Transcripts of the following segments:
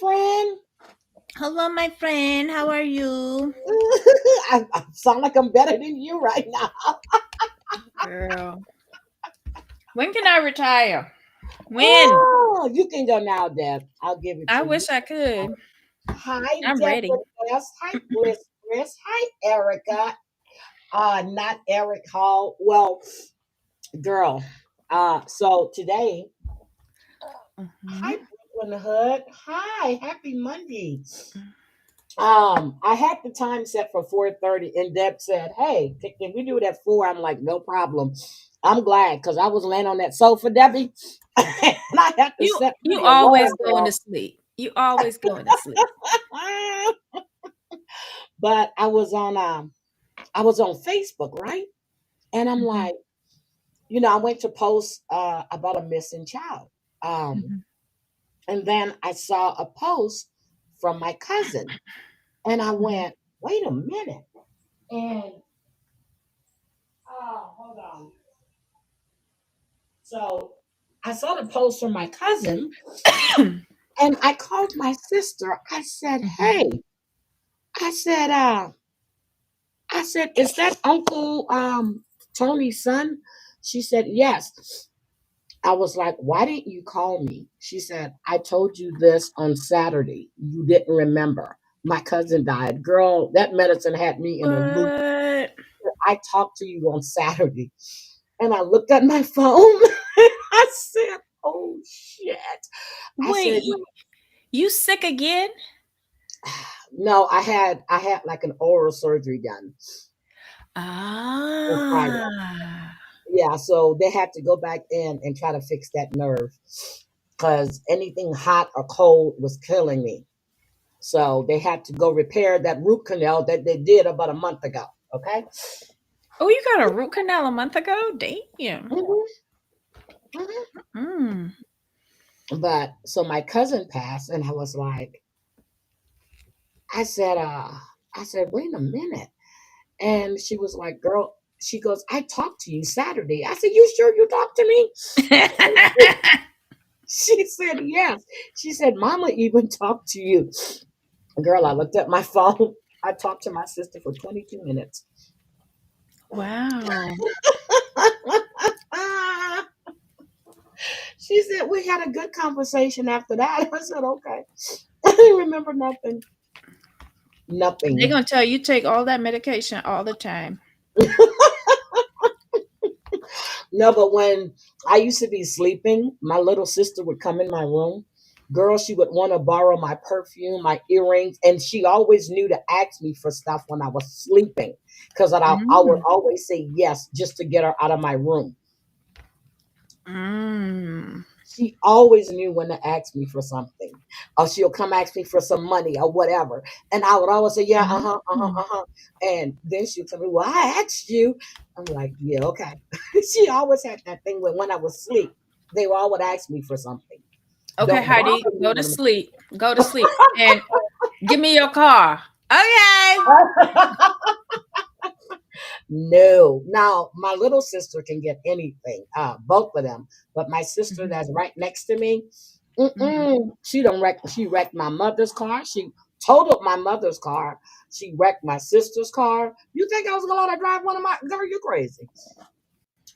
friend. Hello, my friend. How are you? I sound like I'm better than you right now. Girl. When can I retire? When? Oh, you can go now, Deb. I'll give it I to you. wish I could. Hi, I'm ready. Deborah S. Hi, Bliss Chris. Hi, Erica. Not Eric Hall. Well, girl. So today, hi, Mhm. Brooklyn Hood. Hi, happy Monday. I had the time set for 4:30, and Deb said, "Hey, can we do it at 4?" I'm like, "No problem." I'm glad because I was laying on that sofa, Debbie, and I had to You set you the always alarm, going to girl. sleep. You always going to sleep. But I was on Facebook, right? And I'm Mhm. like, I went to post about a missing child. Um, Mhm. and then I saw a post from my cousin, and I Mhm. went, "Wait a minute!" And hold on. So I saw the post from my cousin, and I called my sister. I said, Mhm. "Hey," I said, "Is that Uncle Tony's son?" She said, "Yes." I was like, "Why didn't you call me?" She said, "I told you this on Saturday. You didn't remember. My cousin died. Girl, that medicine had me in a loop. What? I talked to you on Saturday." And I looked at my phone and I said, "Oh shit." I Wait, said, you sick again? "No, I had like an oral surgery done on Friday." Ah. Yeah, so they had to go back in and try to fix that nerve because anything hot or cold was killing me. So they had to go repair that root canal that they did about a month ago. Okay. Oh, you got a root canal a month ago? Damn. Mhm, mhm. Mm. But so my cousin passed, and I was like, I said, wait a minute. And she was like, "Girl," she goes, "I talked to you Saturday." I said, "You sure you talked to me?" She said, "Yes." She said, "Mama even talked to you." Girl, I looked at my phone. I talked to my sister for 22 minutes. Wow. She said, "We had a good conversation after that." I said, "Okay." I didn't remember nothing. They're Nothing. gonna tell you take all that medication all the time. No, but when I used to be sleeping, my little sister would come in my room. Girl, she would want to borrow my perfume, my earrings, and she always knew to ask me for stuff when I was sleeping because I would Mm. always say yes just to get her out of my room. Mm. She always knew when to ask me for something, or she'll come ask me for some money or whatever, and I would always say, "Yeah, uh huh, uh huh, Mm. uh huh." And then she'll tell me, "Well, I asked you." I'm like, "Yeah, okay." She always had that thing when I was asleep, they all would ask me for something. Okay, Don't Heidi, bother me go to when I'm sleep. Go to sleep. And give me your car. Okay. No. Now, my little sister can get anything, both of them. But my sister Mhm. that's right next to me, Mhm. she wrecked my mother's car. She totaled my mother's car. She wrecked my sister's car. You think I was gonna let her drive one of my girl, you crazy.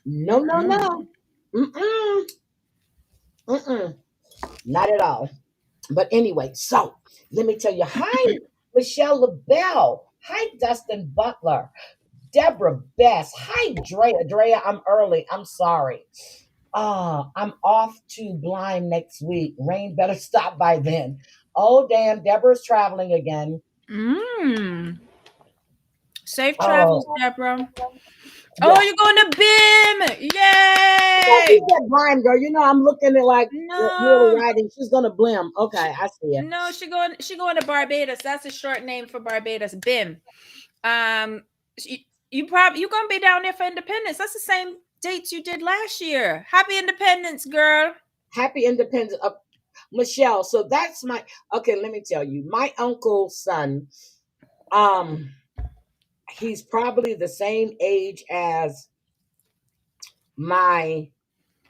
No, no, Mm. no. Mm-mm. Mm-mm. Not at all. But anyway, so let me tell you, hi, Michelle LaBelle. Hi, Dustin Butler. Deborah Best. Hi, Drea. Drea, I'm early. I'm sorry. I'm off to Blind next week. Rain better stop by then. Oh, damn. Deborah's traveling again. Mm. Safe travels, Oh, Deborah. Oh, yeah. you're going to BIM. Now, Yay. she said blind, girl. I'm looking at like really No. writing. She's going to blim. Okay, I see it. No, she going to Barbados. That's a short name for Barbados. BIM. You gonna be down there for Independence. That's the same dates you did last year. Happy Independence, girl. Happy Independence. Michelle, so that's my, okay, let me tell you. My uncle's son, um, he's probably the same age as my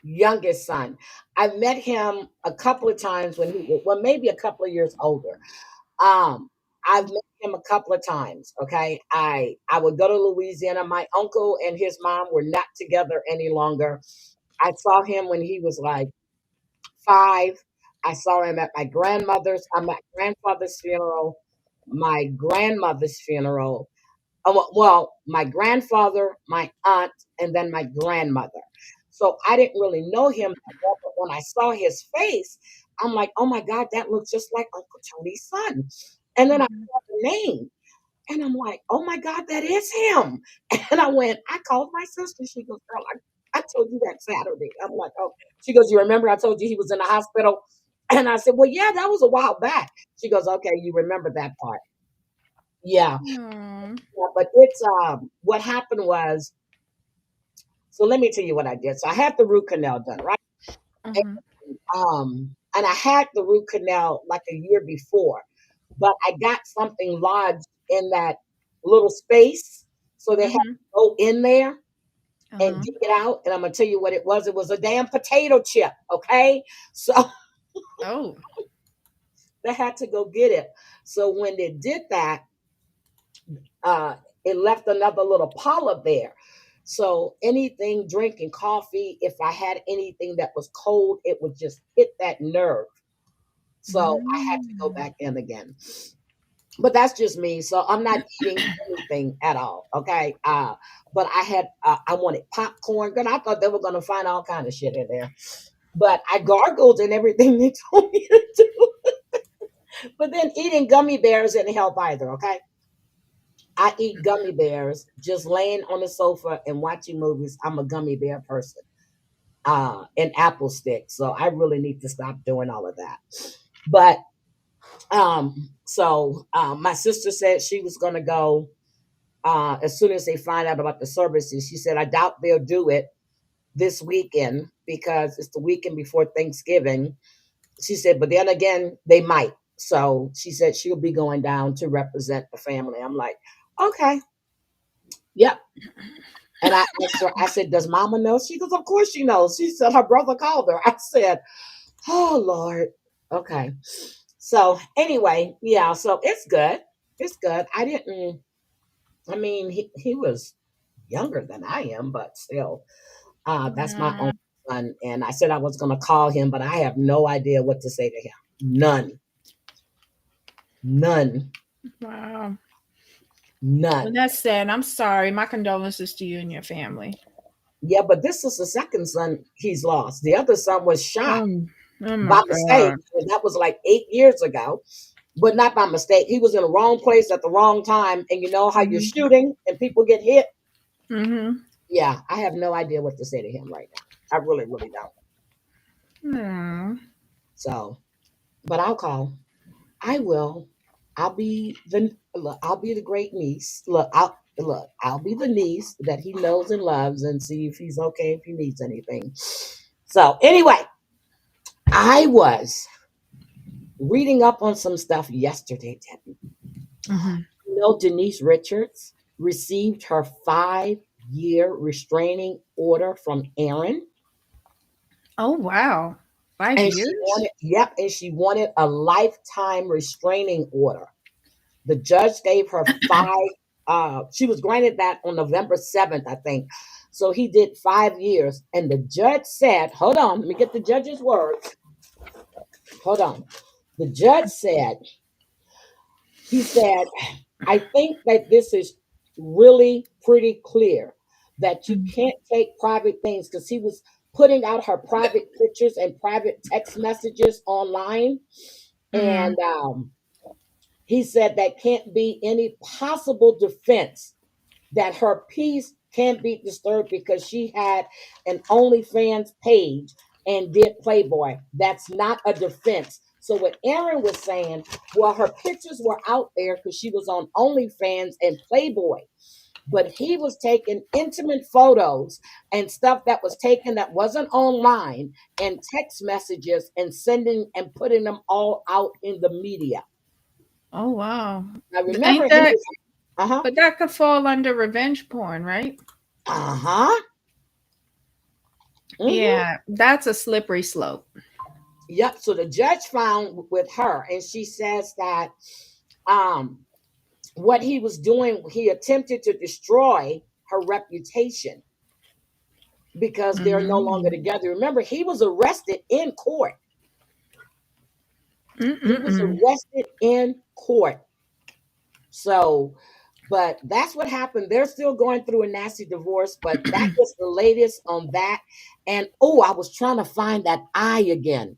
youngest son. I met him a couple of times when well, maybe a couple of years older. Um, I've met him a couple of times. Okay, I would go to Louisiana. My uncle and his mom were not together any longer. I saw him when he was like 5. I saw him at my grandfather's funeral, my grandmother's funeral. Well, my grandfather, my aunt, and then my grandmother. So I didn't really know him that well, but when I saw his face, I'm like, oh my God, that looks just like Uncle Tony's son. And then I Mhm. saw the name. And I'm like, oh my God, that is him. And I called my sister. She goes, girl, I told you that Saturday. I'm like, oh, she goes, you remember I told you he was in the hospital? And I said, well, yeah, that was a while back. She goes, okay, you remember that part. Yeah. Aw. Yeah, but it's what happened was, so let me tell you what I did. So I had the root canal done, right? Mhm. And I had the root canal like a year before, but I got something lodged in that little space. So they had Mhm. to go in there and Uh-huh. dig it out. And I'm gonna tell you what it was. It was a damn potato chip. Okay. So Oh. they had to go get it. So when they did that, uh, it left another little polyp there. So anything drinking coffee, if I had anything that was cold, it would just hit that nerve. So I had to go Mm. back in again. But that's just me. So I'm not eating anything at all. Okay. But I wanted popcorn. Girl, I thought they were gonna find all kind of shit in there. But I gargled and everything they told me to do. But then eating gummy bears didn't help either. Okay. I eat gummy bears just laying on the sofa and watching movies. I'm a gummy bear person. And apple sticks. So I really need to stop doing all of that. But my sister said she was gonna go as soon as they find out about the services. She said, I doubt they'll do it this weekend because it's the weekend before Thanksgiving. She said, but then again, they might. So she said she'll be going down to represent the family. I'm like, okay, yep. And I asked her, I said, does mama know? She goes, of course she knows. She said her brother called her. I said, oh Lord. Okay. So anyway, yeah, so it's good. It's good. I mean, he was younger than I am, but still, that's my own Yeah. son. And I said I was going to call him, but I have no idea what to say to him. None, none, Wow. Well, none. that's sad. I'm sorry. My condolences to you and your family. Yeah, but this is the second son he's lost. The other son was shot Oh my by mistake. God. And that was like 8 years ago, but not by mistake. He was in the wrong place at the wrong time. And you know how you're Mhm. shooting and people get hit? Mhm. Yeah, I have no idea what to say to him right now. I really, really don't. Mm. So, but I'll call. I will. I'll be the great niece. I'll be the niece that he knows and loves and see if he's okay if he needs anything. So anyway, I was reading up on some stuff yesterday, Debbie. Mhm. You know, Denise Richards received her 5-year restraining order from Aaron. Oh wow. Five And she years? wanted, yep, and she wanted a lifetime restraining order. The judge gave her she was granted that on November 7th, I think. So he did 5 years. And the judge said, hold on, let me get the judge's words. Hold on. The judge said, he said, I think that this is really pretty clear that you Mhm. can't take private things because he was putting out her private pictures and private text messages online. Mhm. And he said that can't be any possible defense that her peace can't be disturbed because she had an OnlyFans page and did Playboy. That's not a defense. So what Aaron was saying, well, her pictures were out there because she was on OnlyFans and Playboy. But he was taking intimate photos and stuff that was taken that wasn't online and text messages and sending and putting them all out in the media. Oh wow. Now remember Ain't he that was uh-huh. but that could fall under revenge porn, right? Uh-huh. Hmm. Yeah, that's a slippery slope. Yep. So the judge found with her, and she says that um, what he was doing, he attempted to destroy her reputation because they're no longer Mm. together. Remember, he was arrested in court. He was Mm-mm-mm. arrested in court. So, but that's what happened. They're still going through a nasty divorce, but that was the latest on that. And oh, I was trying to find that eye again.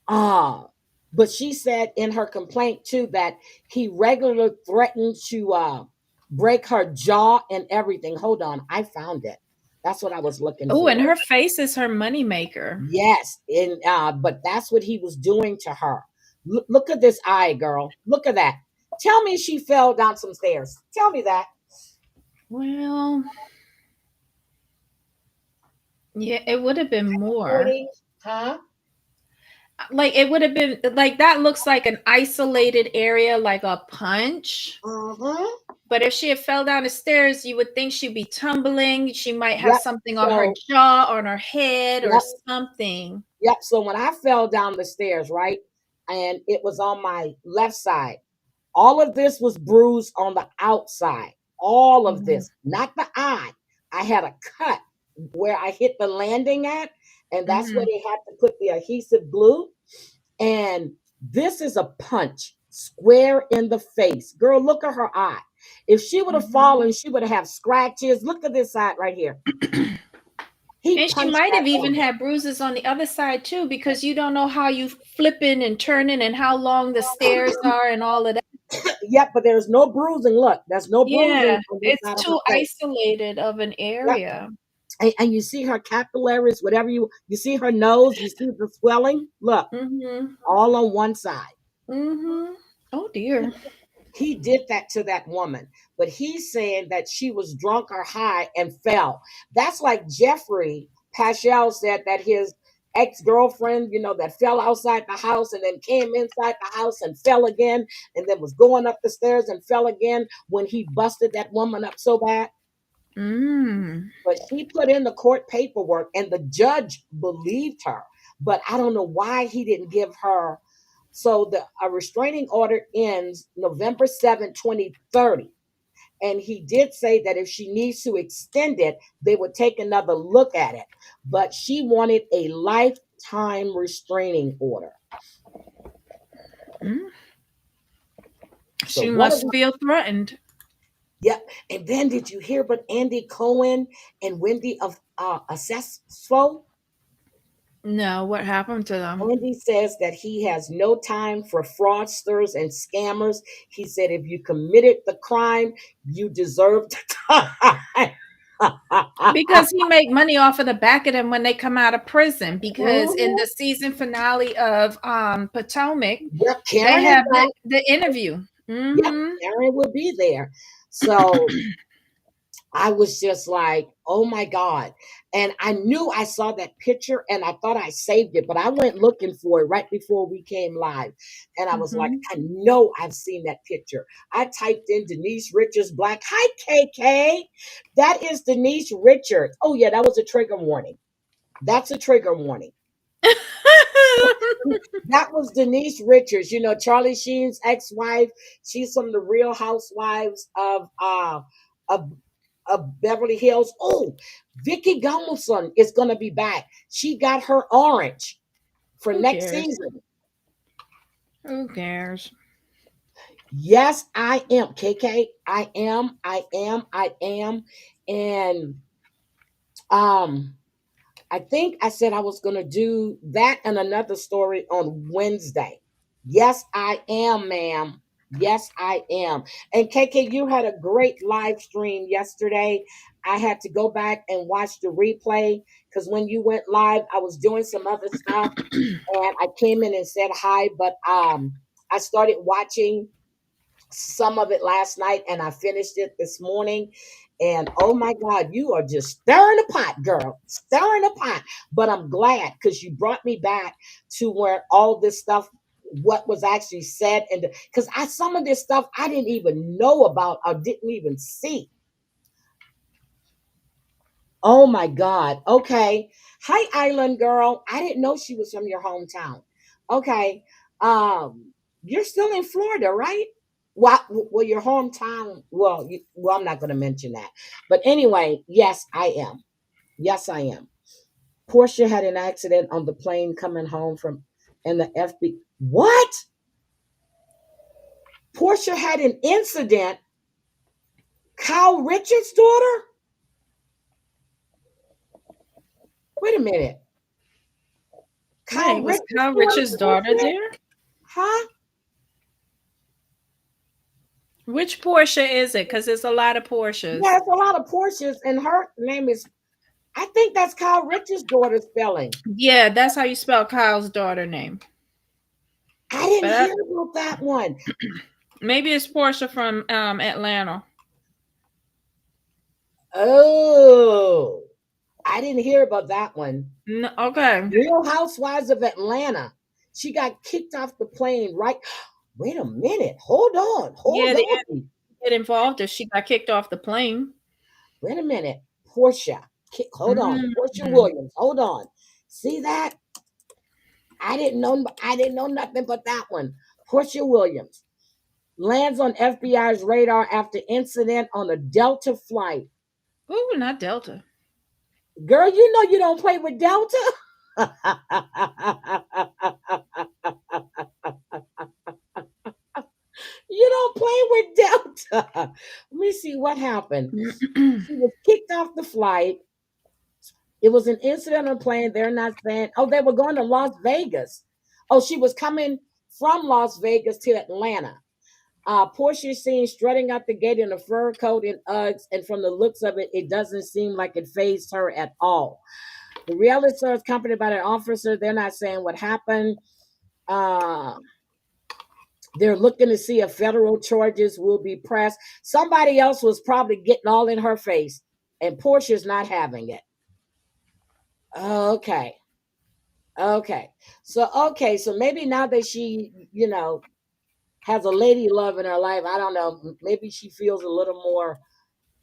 Ah, but she said in her complaint too that he regularly threatened to break her jaw and everything. Hold on, I found it. That's what I was looking Oh, and for. her face is her moneymaker. Yes, and but that's what he was doing to her. Look at this eye, girl. Look at that. Tell me she fell down some stairs. Tell me that. Well, yeah, it would have been more. Recording, huh? Like it would have been like that looks like an isolated area, like a punch. Uh-huh. But if she had fell down the stairs, you would think she'd be tumbling. She might have Yep. something on her So, jaw, on her head, or yep, something. yep. So when I fell down the stairs, right, and it was on my left side, all of this was bruised on the outside. All of Mhm. this, not the eye. I had a cut where I hit the landing at, and that's where Mhm. they had to put the adhesive glue. And this is a punch square in the face. Girl, look at her eye. If she would have Mhm. fallen, she would have scratches. Look at this side right here. He And she punched might that have even on. had bruises on the other side too, because you don't know how you flipping and turning and how long the stairs are and all of that. Yep, but there's no bruising. Look, there's no bruising Yeah, on this it's side of her too face. isolated of an Yep. area. And you see her capillaries, whatever you see her nose, you see the swelling. Look, Mhm. all on one side. Mhm. Oh dear. He did that to that woman, but he's saying that she was drunk or high and fell. That's like Jeffrey Paschal said that his ex-girlfriend, that fell outside the house and then came inside the house and fell again and then was going up the stairs and fell again when he busted that woman up so bad. Mm. But she put in the court paperwork and the judge believed her. But I don't know why he didn't give her. So the a restraining order ends November 7th, 2030. And he did say that if she needs to extend it, they would take another look at it. But she wanted a lifetime restraining order. Mm. So She what are must we? feel threatened. Yep. And then did you hear about Andy Cohen and Wendy of Assessfo? No, what happened to them? Andy says that he has no time for fraudsters and scammers. He said, if you committed the crime, you deserve to die. Because he make money off of the back of them when they come out of prison. Because in Mhm. the season finale of Potomac, Yep, they Karen is have back. the interview. Yep, Mm-hmm. Karen will be there. So I was just like, oh my God. And I knew I saw that picture and I thought I saved it, but I went looking for it right before we came live. And I was like, Mm-hmm. I know I've seen that picture. I typed in Denise Richards Black. Hi, KK. That is Denise Richards. Oh, yeah, that was a trigger warning. That's a trigger warning. That was Denise Richards, Charlie Sheen's ex-wife. She's from the Real Housewives of Beverly Hills. Oh, Vicky Gunvalson is going to be back. She got her orange for Who next cares? season. Who cares? Yes, I am. KK, I am. I am. I am. And um I think I said I was going to do that and another story on Wednesday. Yes, I am, ma'am. Yes, I am. And KK, you had a great live stream yesterday. I had to go back and watch the replay because when you went live, I was doing some other stuff and I came in and said hi, but I started watching some of it last night and I finished it this morning. And oh my God, you are just stirring the pot, girl, stirring the pot. But I'm glad because you brought me back to where all this stuff, what was actually said. And because some of this stuff I didn't even know about or didn't even see. Oh my God. Okay. Hi, Island Girl. I didn't know she was from your hometown. Okay. You're still in Florida, right? Well, your hometown. Well, I'm not going to mention that. But anyway, yes, I am. Yes, I am. Portia had an accident on the plane coming home from, and the FB. What? Portia had an incident. Kyle Richards' daughter? Wait a minute. Kyle Wait, was Richards' Kyle daughter Rich's daughter Portia? there? Huh? Which Portia is it? Because there's a lot of Portias. Yeah, it's a lot of Portias, and her name is, I think that's Kyle Richards' daughter's spelling. Yeah, that's how you spell Kyle's daughter name. I didn't But hear about that one. maybe it's Portia from Atlanta. Oh, I didn't hear about that one. No, okay. Real Housewives of Atlanta. She got kicked off the plane, right? Wait a minute. Hold on. Yeah, Hold they on. get involved if she got kicked off the plane. Wait a minute. Portia. Hold on. Portia Mm. Williams. Hold on. See that? I didn't know nothing but that one. Portia Williams lands on FBI's radar after incident on a Delta flight. Ooh, not Delta. Girl, you know you don't play with Delta. You don't play with Delta. Let me see what happened. She was kicked off the flight. It was an incident on a plane. They're not saying, oh, they were going to Las Vegas. Oh, she was coming from Las Vegas to Atlanta. Portia is seen strutting out the gate in a fur coat and Uggs, and from the looks of it, it doesn't seem like it fazed her at all. The reality star is accompanied by an officer. They're not saying what happened. Uh, they're looking to see if federal charges will be pressed. Somebody else was probably getting all in her face, and Portia's not having it. Okay. Okay. So maybe now that she, has a lady love in her life, I don't know, maybe she feels a little more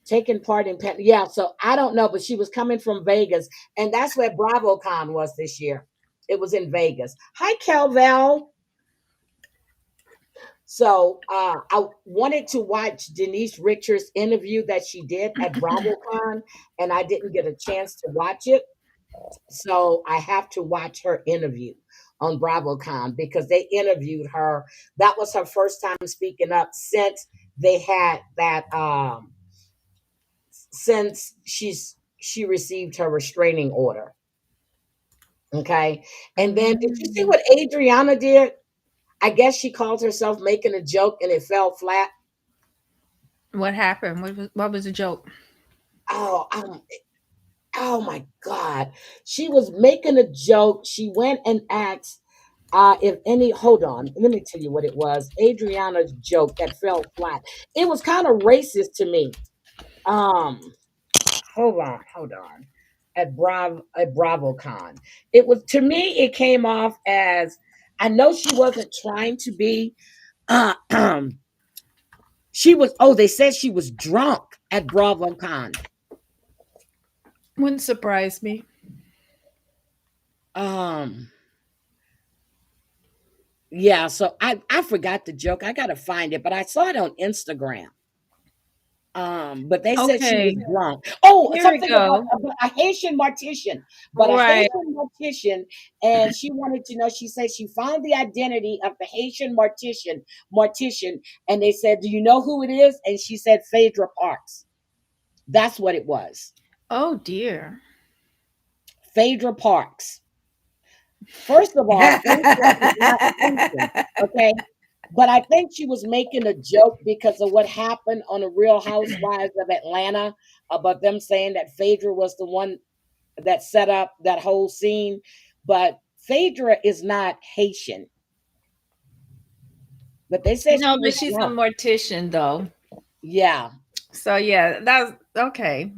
taking part in yeah, so I don't know, but she was coming from Vegas, and that's where BravoCon was this year. It was in Vegas. Hi, Kelvel. So I wanted to watch Denise Richards' interview that she did at BravoCon, and I didn't get a chance to watch it. So I have to watch her interview on BravoCon because they interviewed her. That was her first time speaking up since they had that since she received her restraining order. Okay. And then did you see Mm. what Adriana did? I guess she called herself making a joke and it fell flat. What happened? What was the joke? Oh, oh my God. She was making a joke. She went and asked if any, hold on, let me tell you what it was. Adriana's joke that fell flat. It was kind of racist to me. Um, hold on. At BravoCon, it was to me. It came off as I know she wasn't trying to be. Uh, she was. Oh, they said she was drunk at BravoCon. Wouldn't surprise me. Um, yeah. So I forgot the joke. I gotta find it, but I saw it on Instagram. But they said she was Okay, drunk. Oh, here we something go. about a Haitian mortician, but a Right. Haitian mortician, and she wanted to know. She said she found the identity of the Haitian mortician, and they said, "Do you know who it is?" And she said, "Phaedra Parks." That's what it was. Oh dear. Phaedra Parks. First of all, Phaedra is not Haitian, okay? But I think she was making a joke because of what happened on the Real Housewives of Atlanta about them saying that Phaedra was the one that set up that whole scene. But Phaedra is not Haitian. But they said No, she but was she's a drunk. mortician though. Yeah. So yeah, that's okay.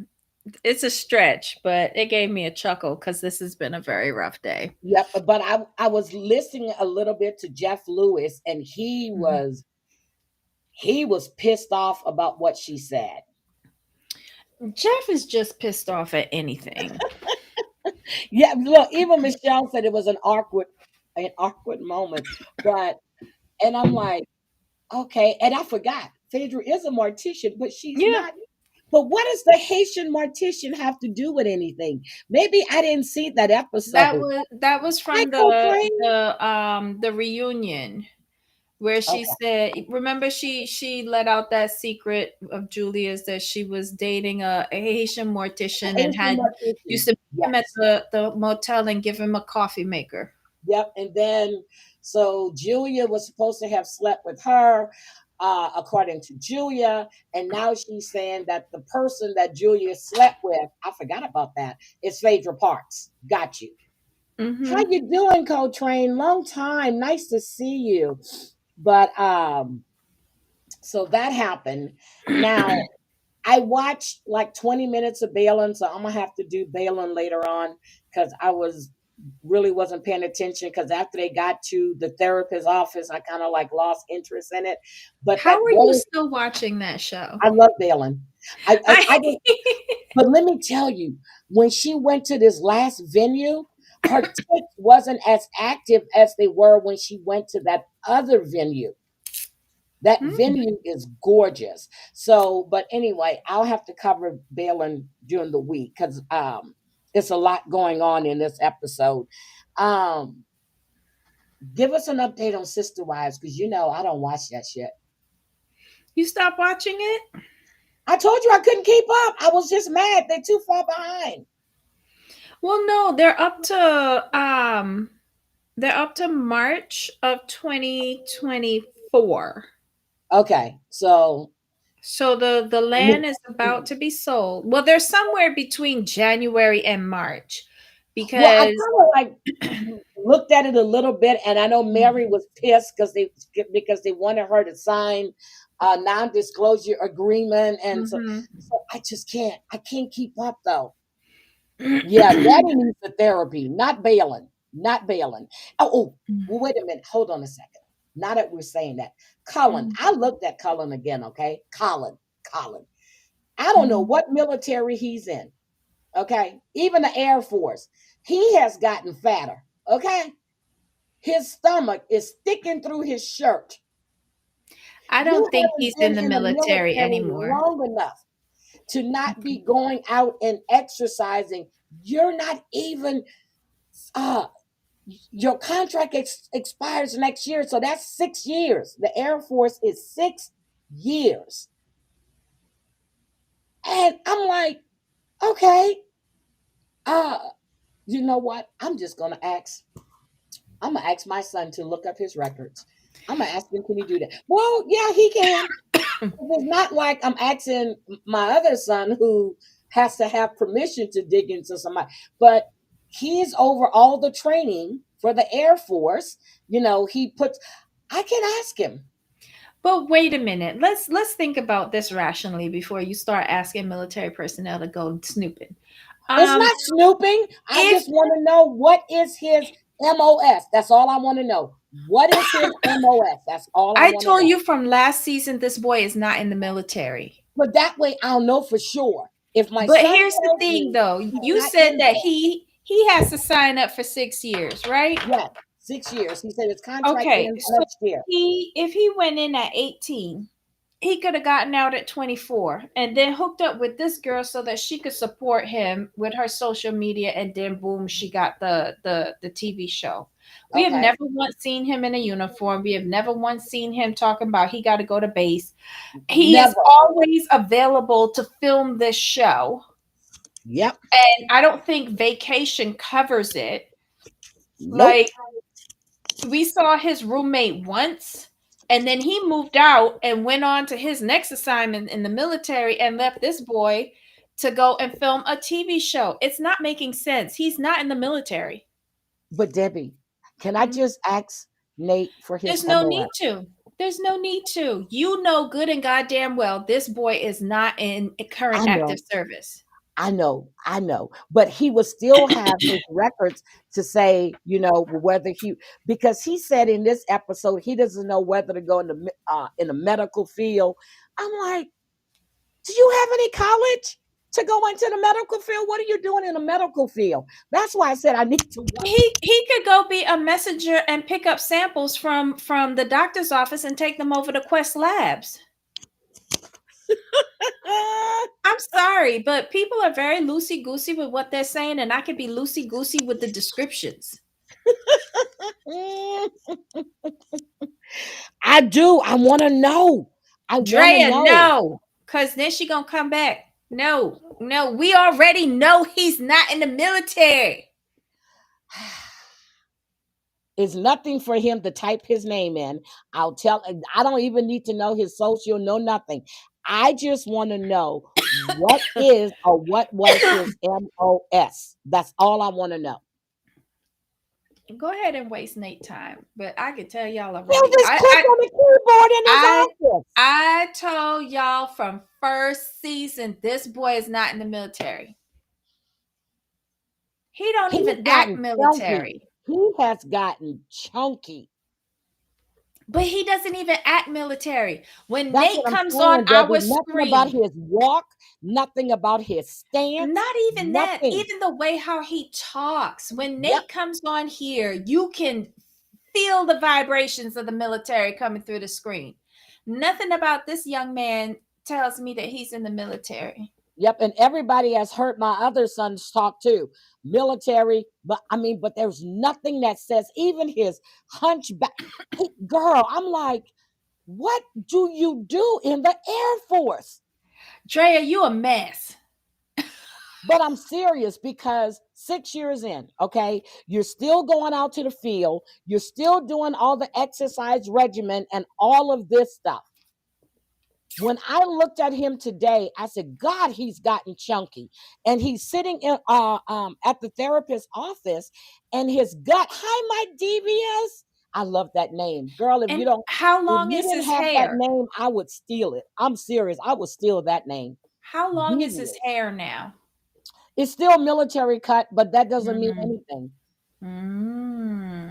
It's a stretch, but it gave me a chuckle because this has been a very rough day. Yep. But I was listening a little bit to Jeff Lewis, and he was pissed off about what she said. Jeff is just pissed off at anything. Yeah, look, even Michelle said it was an awkward moment. But and I'm like, okay, and I forgot Phaedra is a mortician, but she's Yeah, not. But what does the Haitian mortician have to do with anything? Maybe I didn't see that episode. that was Hi, from Coltrane. the reunion where she Okay, said, remember she let out that secret of Julia's that she was dating a Haitian a mortician and Haitian had mortician. used to meet him at Yes. the motel and give him a coffee maker. Yep. And then, so Julia was supposed to have slept with her, according to Julia. And now she's saying that the person that Julia slept with, I forgot about that, is Phaedra Parks. Got you. How Mm-hmm. you doing, Coltrane? Long time. Nice to see you. But so that happened. Now I watched like 20 minutes of Balin, so I'm gonna have to do Balin later on because I was really wasn't paying attention because after they got to the therapist's office, I kind of like lost interest in it. But How that are you bowl, still watching that show? I love Balin. I I just, but let me tell you, when she went to this last venue, her tics wasn't as active as they were when she went to that other venue. That Mm. venue is gorgeous. So, but anyway, I'll have to cover Balin during the week because it's a lot going on in this episode. Um, give us an update on Sister Wives because you know I don't watch that shit. You stopped watching it? I told you I couldn't keep up. I was just mad. They're too far behind. Well, no, they're up to March of 2024. Okay, so So the land me- is about to be sold. Well, they're somewhere between January and March well, I because kind of like looked at it a little bit, and I know Mary was pissed because they wanted her to sign a non-disclosure agreement, and so Mhm. so I can't keep up though. Yeah, Daddy needs the therapy, not Balin, not Balin. Well, wait a minute, hold on a second. Now that we're saying that, Colin, Mhm. I looked at Colin again. Okay, Colin. I don't know Mhm. what military he's in. Okay, even the Air Force, he has gotten fatter. Okay, his stomach is sticking through his shirt. I You don't think haven't he's been in the in the military military anymore. long enough to not be going out and exercising. You're not even, uh, your contract expires next year. So that's 6 years. The Air Force is 6 years. And I'm like, okay, uh, you know what? I'm gonna ask my son to look up his records. I'm gonna ask him, can he do that? Well, yeah, he can. It's not like I'm asking my other son who has to have permission to dig into somebody, but he's over all the training for the Air Force. You know, he puts, I can ask him. But wait a minute. Let's think about this rationally before you start asking military personnel to go snooping. It's Um, not snooping. I if just want to know what is his MOS. That's all I want to know. What is his MOS? That's all I I want to told know. you from last season, this boy is not in the military. But that way I'll know for sure. If my But son here's the tells thing, me though. he's You not said in that there, he has to sign up for 6 years, right? yes, 6 years. He said his contract Okay, ends so next year. he if he went in at 18, he could have gotten out at 24 and then hooked up with this girl so that she could support him with her social media, and then boom, she got the TV show. We have Okay. never once seen him in a uniform. We have never once seen him talking about he got to go to base. He is Never. always available to film this show. Yep. And I don't think vacation covers it. Nope. Like, we saw his roommate once, and then he moved out and went on to his next assignment in the military and left this boy to go and film a TV show. It's not making sense. He's not in the military. But Debbie, can I Mhm. just ask Nate for his There's no MOS? need to. There's no need to. You know good and goddamn well this boy is not in a current I active know. service. I know. But he would still have his records to say, whether because he said in this episode he doesn't know whether to go in the medical field. I'm like, do you have any college? to go into the medical field? What are you doing in the medical field? That's why I said I need to watch. He could go be a messenger and pick up samples from the doctor's office and take them over to Quest Labs. I'm sorry, but people are very loosey goosey with what they're saying, and I could be loosey goosey with the descriptions. I do. I want to know. I want to Drea, know. no, because then she gonna come back. No, no, we already know he's not in the military. It's nothing for him to type his name in. I'll tell. I don't even need to know his social, no nothing. I just want to know what is or what was his MOS. That's all I want to know. Go ahead and waste Nate time, but I can tell y'all He'll already. just click on the keyboard in his I office. I told y'all from first season this boy is not in the military. He don't He's even act gotten chunky. military. He has gotten chunky. But he doesn't even act military. When That's what Nate I'm comes on saying, our Debbie. Nothing about screen, his walk, nothing about his stance, not even that, nothing. even the way how he talks. When Yep. Nate comes on here, you can feel the vibrations of the military coming through the screen. Nothing about this young man tells me that he's in the military. Yep, and everybody has heard my other sons talk too. Military, but I mean, but there's nothing that says even his hunchback. Girl, I'm like, what do you do in the Air Force? Drea, you a mess. But I'm serious because 6 years in, okay, you're still going out to the field, you're still doing all the exercise regimen and all of this stuff. When I looked at him today, I said, God, he's gotten chunky. And he's sitting in at the therapist's office, and his gut, hi, my devious. I love that name. Girl, And how if long you is didn't his have that hair? name, I would steal it. I'm serious. I would steal that name. How long is his Devious. hair now? It's still military cut, but that doesn't mean Mm. anything.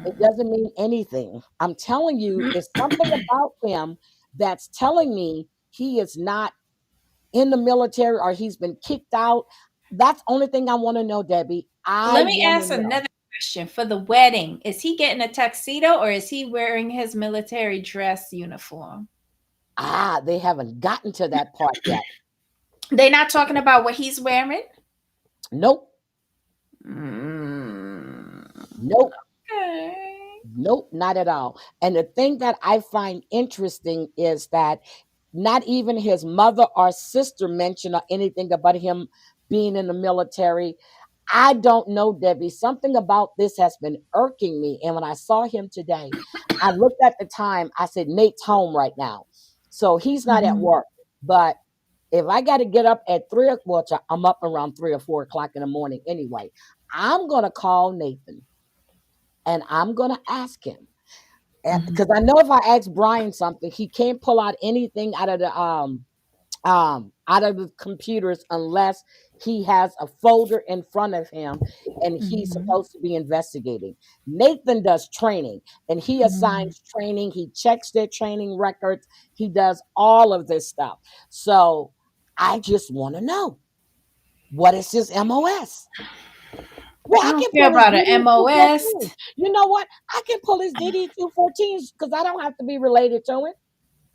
It Mm. doesn't mean anything. I'm telling you, it's something about him that's telling me he is not in the military or he's been kicked out. That's the only thing I want to know, Debbie. I Let me want to ask know. another question. For the wedding, is he getting a tuxedo or is he wearing his military dress uniform? They haven't gotten to that part yet. They're not talking about what he's wearing? Nope. Mm. Nope. Okay. Nope, not at all. And the thing that I find interesting is that not even his mother or sister mention or anything about him being in the military. I don't know, Debbie. Something about this has been irking me. And when I saw him today, I looked at the time. I said, Nate's home right now. So he's not at Mhm. work. But if I got to get up at well, I'm up around 3 or 4 o'clock in the morning anyway. I'm going to call Nathan and I'm going to ask him. Mhm. Because I know if I ask Brian something, he can't pull out anything out of the computers unless he has a folder in front of him and he's Mhm. supposed to be investigating. Nathan does training and he Mhm. assigns training, he checks their training records, he does all of this stuff. So I just want to know, what is his MOS? Well, I I don't can care pull his about an DD MOS. 214. You know what? I can pull his DD 214s because I don't have to be related to him.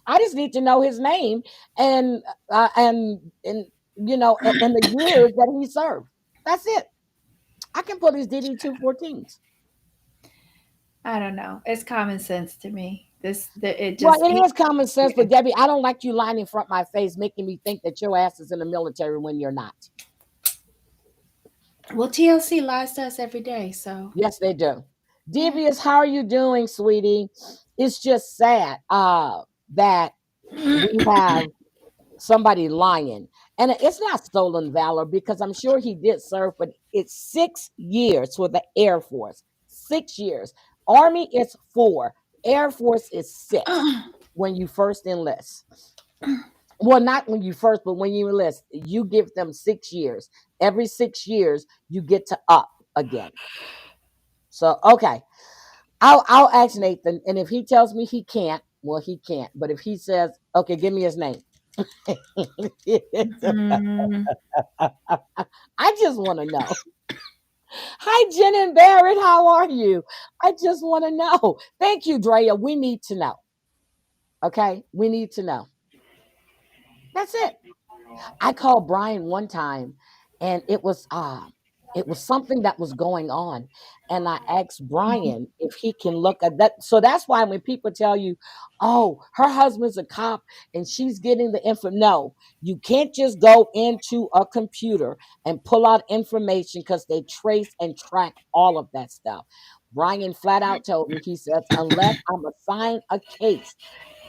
I just need to know his name and and and the years that he served. That's it. I can put his DD 214s. I don't know. It's common sense to me. It Well, just it is common sense, but Debbie, I don't like you lying in front of my face, making me think that your ass is in the military when you're not. well, TLC lies to us every day, so Yes, they do. yeah. Devious, how are you doing, sweetie? It's just sad that we have somebody lying. And it's not stolen valor because I'm sure he did serve, but it's 6 years for the Air Force. 6 years. Army is 4. Air Force is 6 when you first enlist. Well, not when you first, but when you enlist, you give them 6 years. Every 6 years, you get to up again. So, okay. I'll ask Nathan, and if he tells me he can't, well, he can't. But if he says, okay, give me his name. Mm. I just want to know. Hi, Jen and Barrett. How are you? I just want to know. Thank you, Drea. We need to know. Okay, we need to know. That's it. I called Brian one time and it was something that was going on. And I asked Brian if he can look at that. So that's why when people tell you, oh, her husband's a cop and she's getting the info. No, you can't just go into a computer and pull out information because they trace and track all of that stuff. Brian flat out told me, he says, unless I'm assigned a case,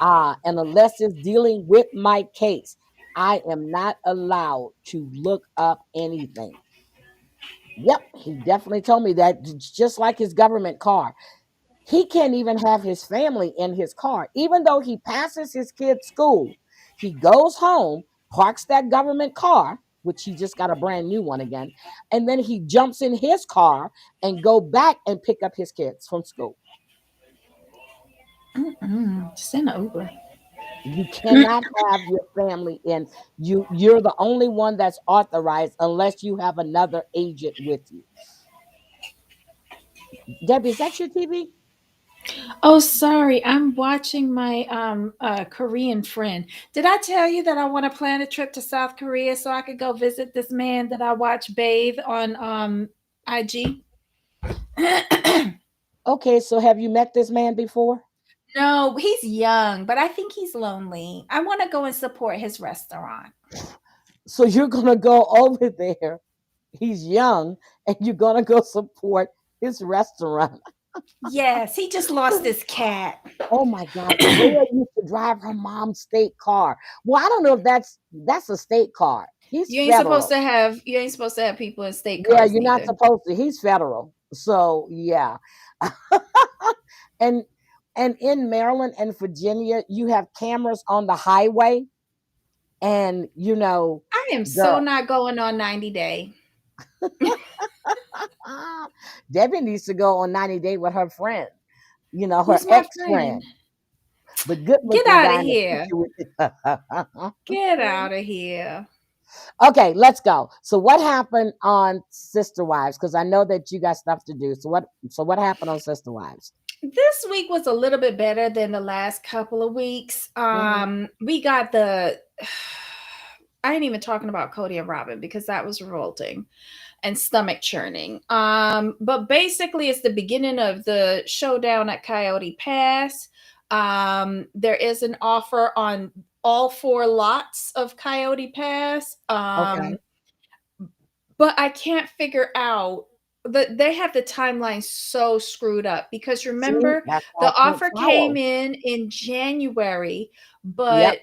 and unless it's dealing with my case, I am not allowed to look up anything. Yep, he definitely told me that. Just like his government car, he can't even have his family in his car, even though he passes his kid's school. He goes home, parks that government car, which he just got a brand new one again, and then he jumps in his car and go back and pick up his kids from school. Mm-mm. Just in an Uber. You cannot have your family in. You're the only one that's authorized unless you have another agent with you. Debbie, is that your TV? Oh, sorry. I'm watching my Korean friend. Did I tell you that I want to plan a trip to South Korea so I could go visit this man that I watch bathe on IG? Okay, so have you met this man before? No, he's young, but I think he's lonely. I want to go and support his restaurant. So you're gonna go over there. He's young, and you're gonna go support his restaurant. Yes, he just lost his cat. Oh my God, Drea used to drive her mom's state car. Well, I don't know if that's a state car. He's federal. You ain't supposed to have people in state Yeah, cars you're not neither. supposed to. He's federal. So yeah. and and in Maryland and Virginia, you have cameras on the highway, and I am so girl, not going on 90 day. Debbie needs to go on 90 Day with her friend, her Who's my friend? ex-friend, the good Get looking out of guy in the here. picture with Get out of here. Okay, let's go. So what happened on Sister Wives? Because I know that you got stuff to do. So what happened on Sister Wives? This week was a little bit better than the last couple of weeks. Hmm. We got the I ain't even talking about Cody and Robin because that was revolting and stomach churning. But basically it's the beginning of the showdown at Coyote Pass. There is an offer on all four lots of Coyote Pass. Okay. But I can't figure out that they have the timeline so screwed up because See, remember that's why I the can't offer came follow. in January, Yep. but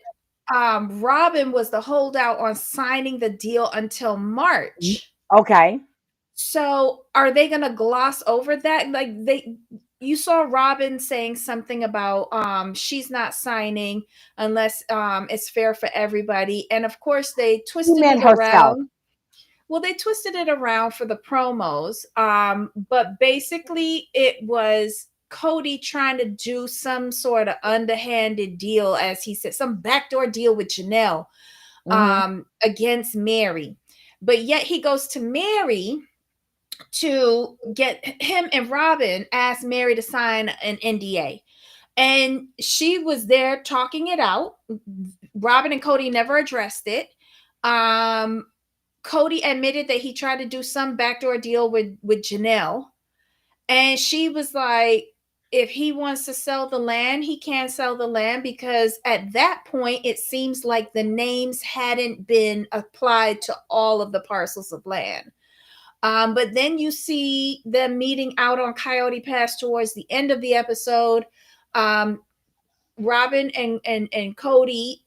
Robin was the holdout on signing the deal until March. Okay. So are they going to gloss over that? Like you saw Robin saying something about she's not signing unless it's fair for everybody, and of course they She twisted meant it herself. around. Well, they twisted it around for the promos, but basically it was Cody trying to do some sort of underhanded deal, as he said, some backdoor deal with Janelle Hmm. against Mary. But yet he goes to Mary to get him and Robin asked Mary to sign an NDA. And she was there talking it out. Robin and Cody never addressed it. Um, Cody admitted that he tried to do some backdoor deal with Janelle, and she was like, if he wants to sell the land, he can't sell the land because at that point it seems like the names hadn't been applied to all of the parcels of land. But then you see them meeting out on Coyote Pass towards the end of the episode. Um, Robin and Cody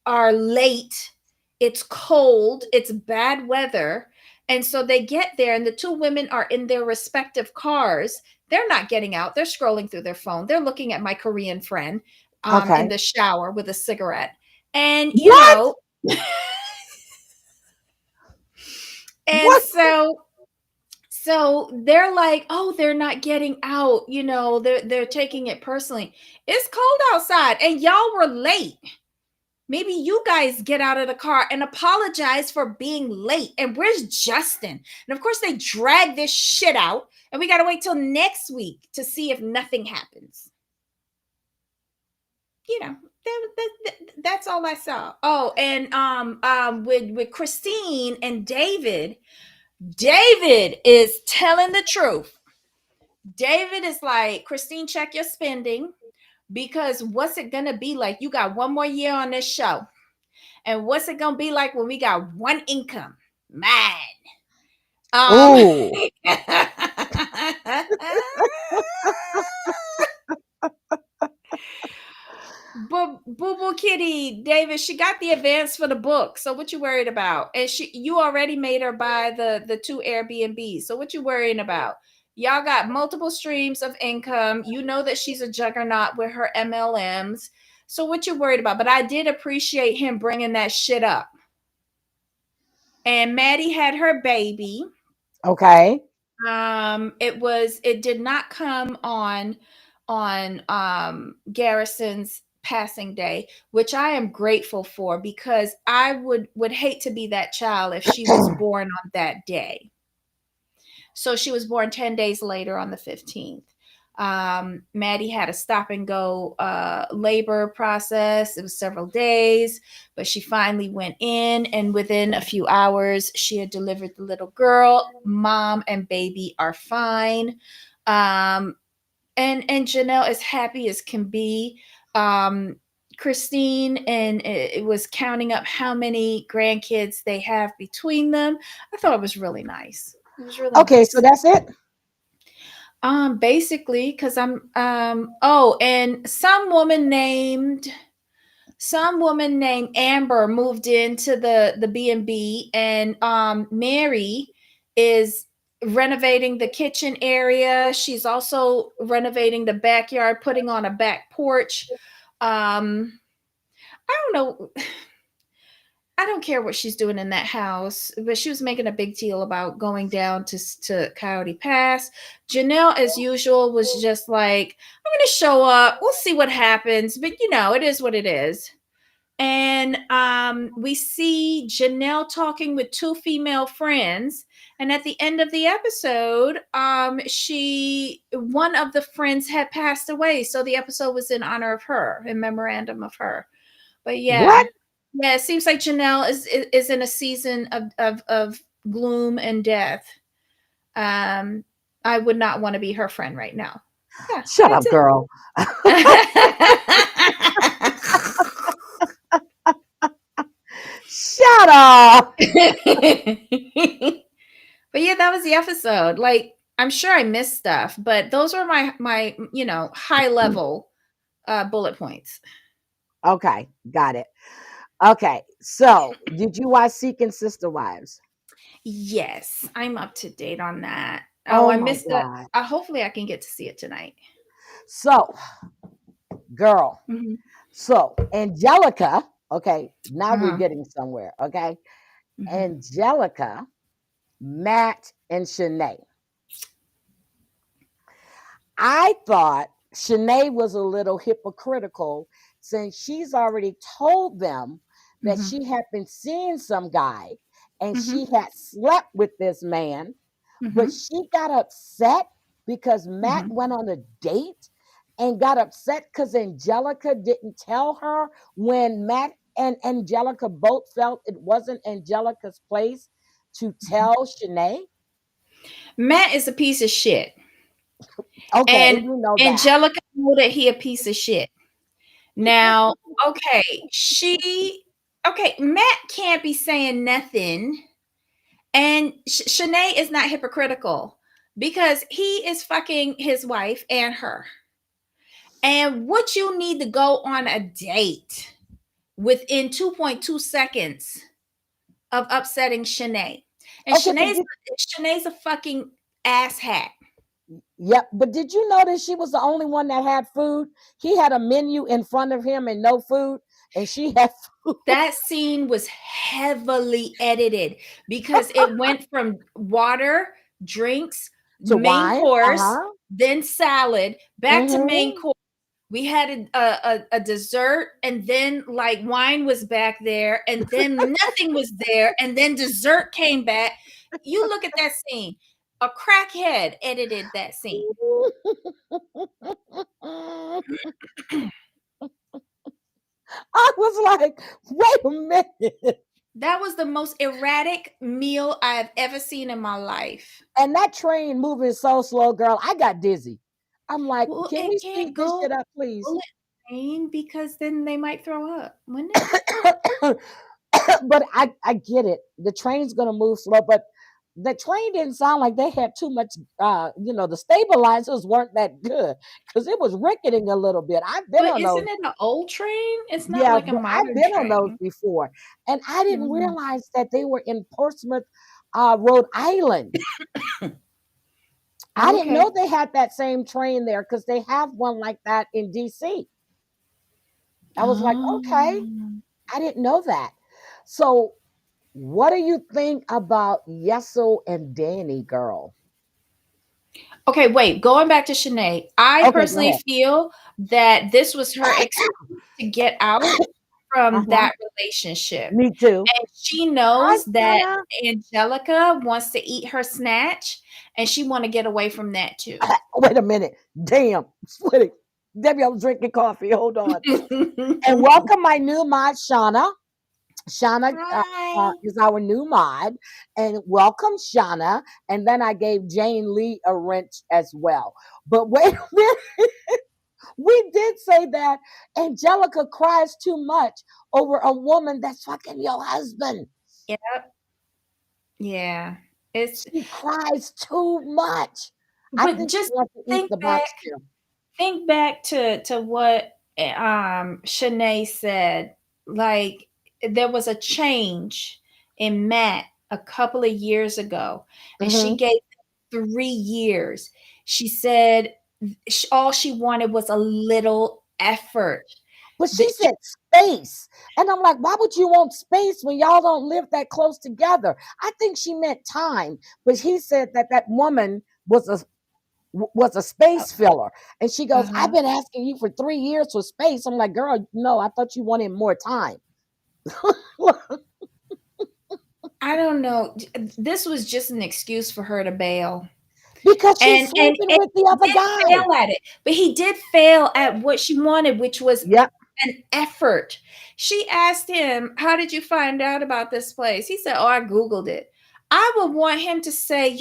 are late. It's cold. It's bad weather. And so they get there, and the two women are in their respective cars. They're not getting out. They're scrolling through their phone. They're looking at my Korean friend in Okay. the shower with a cigarette. And, What? and What? so they're like, oh, they're not getting out. They're taking it personally. It's cold outside, and y'all were late. Maybe you guys get out of the car and apologize for being late. And where's Justin? And of course, they drag this shit out, and we got to wait till next week to see if nothing happens. You know, that's all I saw. Oh, and with Christine and David, David is telling the truth. David is like, Christine, check your spending, because what's it gonna be like? You got one more year on this show. And what's it gonna be like when we got one income? Man. Um Ooh. But Boo Boo Kitty, David, she got the advance for the book. So what you worried about? And you already made her buy the two Airbnbs. So what you worrying about? Y'all got multiple streams of income. You know that she's a juggernaut with her MLMs. So what you worried about? But I did appreciate him bringing that shit up. And Maddie had her baby. Okay. It did not come on Garrison's passing day, which I am grateful for, because I would hate to be that child if she was born on that day. So she was born 10 days later on the 15th. Maddie had a stop and go labor process. It was several days, but she finally went in, and within a few hours, she had delivered the little girl. Mom and baby are fine. And Janelle is happy as can be. Christine and it was counting up how many grandkids they have between them. I thought it was really nice. It was really Okay, so nice. that's it. Basically, because oh, and some woman named Amber moved into the B&B, and Mary is renovating the kitchen area. She's also renovating the backyard, putting on a back porch. I don't know. I don't care what she's doing in that house, but she was making a big deal about going down to Coyote Pass. Janelle, as usual, was just like, I'm going to show up. We'll see what happens. But, it is what it is. And we see Janelle talking with two female friends. And at the end of the episode, one of the friends had passed away. So the episode was in honor of her, in memorandum of her. But yeah. What? Yeah, it seems like Janelle is in a season of gloom and death. Um, I would not want to be her friend right now. Yeah, Shut that's up, girl. Shut up. it. But yeah, that was the episode. Like, I'm sure I missed stuff, but those were my high level bullet points. Okay, got it. Okay, so did you watch Seeking Sister Wives? Yes, I'm up to date on that. Oh, Oh I my missed it. God. Hopefully, I can get to see it tonight. So, girl, Mm-hmm. so Angelica, okay, now we're Uh-huh. getting somewhere, okay? Mm-hmm. Angelica, Matt, and Shanae. I thought Shanae was a little hypocritical since she's already told them that Mm-hmm. she had been seeing some guy and Mm-hmm. she had slept with this man, but Mm-hmm. she got upset because Matt Mm-hmm. went on a date and got upset because Angelica didn't tell her when Matt and Angelica both felt it wasn't Angelica's place to Mm-hmm. tell Shanae. Matt is a piece of shit, Okay, and we know that. Angelica know that he a piece of shit. Now, okay, Matt can't be saying nothing, and Shanae is not hypocritical because he is fucking his wife and her. And what you need to go on a date within 2.2 seconds of upsetting Shanae. And Okay, but Shanae's a fucking asshat. yep, but did you notice she was the only one that had food? He had a menu in front of him and no food, and she had food That scene was heavily edited because it went from water, drinks, to main wine. course, Uh-huh. then salad, back to main Mm-hmm. course. We had a dessert, and then like wine was back there, and then nothing was there, and then dessert came back. You look at that scene. A crackhead edited that scene. I was like, wait a minute. That was the most erratic meal I have ever seen in my life. And that train moving so slow, girl, I got dizzy. I'm like, Well, can it we can't speed this go shit up, please? bullet train because then they might throw up, wouldn't it? But I get it. The train's gonna move slow, but the train didn't sound like they had too much the stabilizers weren't that good because it was ricketing a little bit. I've been But on those. isn't it an old train? It's not Yeah, like a but I've modern been on those train. before. And I didn't Mm. realize that they were in Portsmouth, Rhode Island. I didn't Okay. know they had that same train there because they have one like that in DC. I was like, okay, Oh. I didn't know that. So, what do you think about Yeso and Danny, girl? Okay, wait, going back to Shanae, I Okay, go personally ahead. feel that this was her excuse to get out from Uh-huh. that relationship. Me too. And she Hi, knows that Shauna. Angelica wants to eat her snatch, and she want to get away from that too. Wait a minute. Damn. Wait. Debbie, I was drinking coffee. Hold on. And welcome my new mod, Shauna. Shauna Hi. is our new mod. And welcome, Shauna. And then I gave Jane Lee a wrench as well. But wait a minute. We did say that Angelica cries too much over a woman that's fucking your husband. Yep. Yeah. It's She cries too much. I but think she just wants to eat think the back box too. think back to what Shanae said. Like there was a change in Matt a couple of years ago, and she Hmm. gave 3 years. She said all she wanted was a little effort. But That she said space. And I'm like, why would you want space when y'all don't live that close together? I think she meant time. But he said that that woman was a space filler. And she goes, I've uh-huh. been asking you for 3 years for space. I'm like, girl, no, I thought you wanted more time. I don't know. This was just an excuse for her to bail. Because she's And sleeping with the he other did guy. fail at it, but he did fail at what she wanted, which was Yep. an effort. She asked him, "How did you find out about this place?" He said, "Oh, I Googled it." I would want him to say,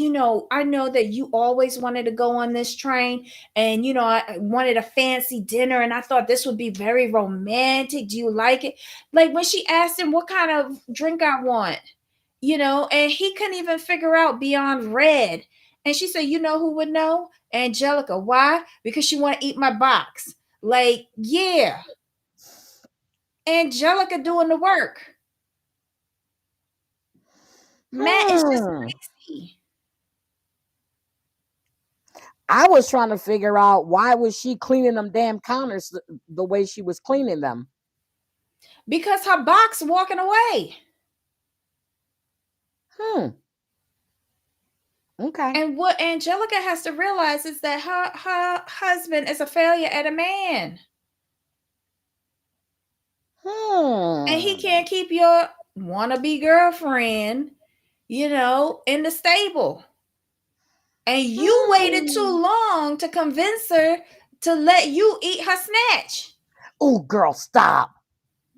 I know that you always wanted to go on this train, and I wanted a fancy dinner, and I thought this would be very romantic. Do you like it? Like when she asked him what kind of drink I want, and he couldn't even figure out beyond red. And she said, "You know who would know? Angelica. Why? Because she want to eat my box." Like, yeah, Angelica doing the work. Matt is just Hmm. lazy I was trying to figure out why was she cleaning them damn counters the way she was cleaning them. because her box walking away. Hmm. Okay. And what Angelica has to realize is that her husband is a failure at a man. And he Hmm. can't keep your wannabe girlfriend, in the stable. And you waited too Hmm. long to convince her to let you eat her snatch. Oh, girl, stop.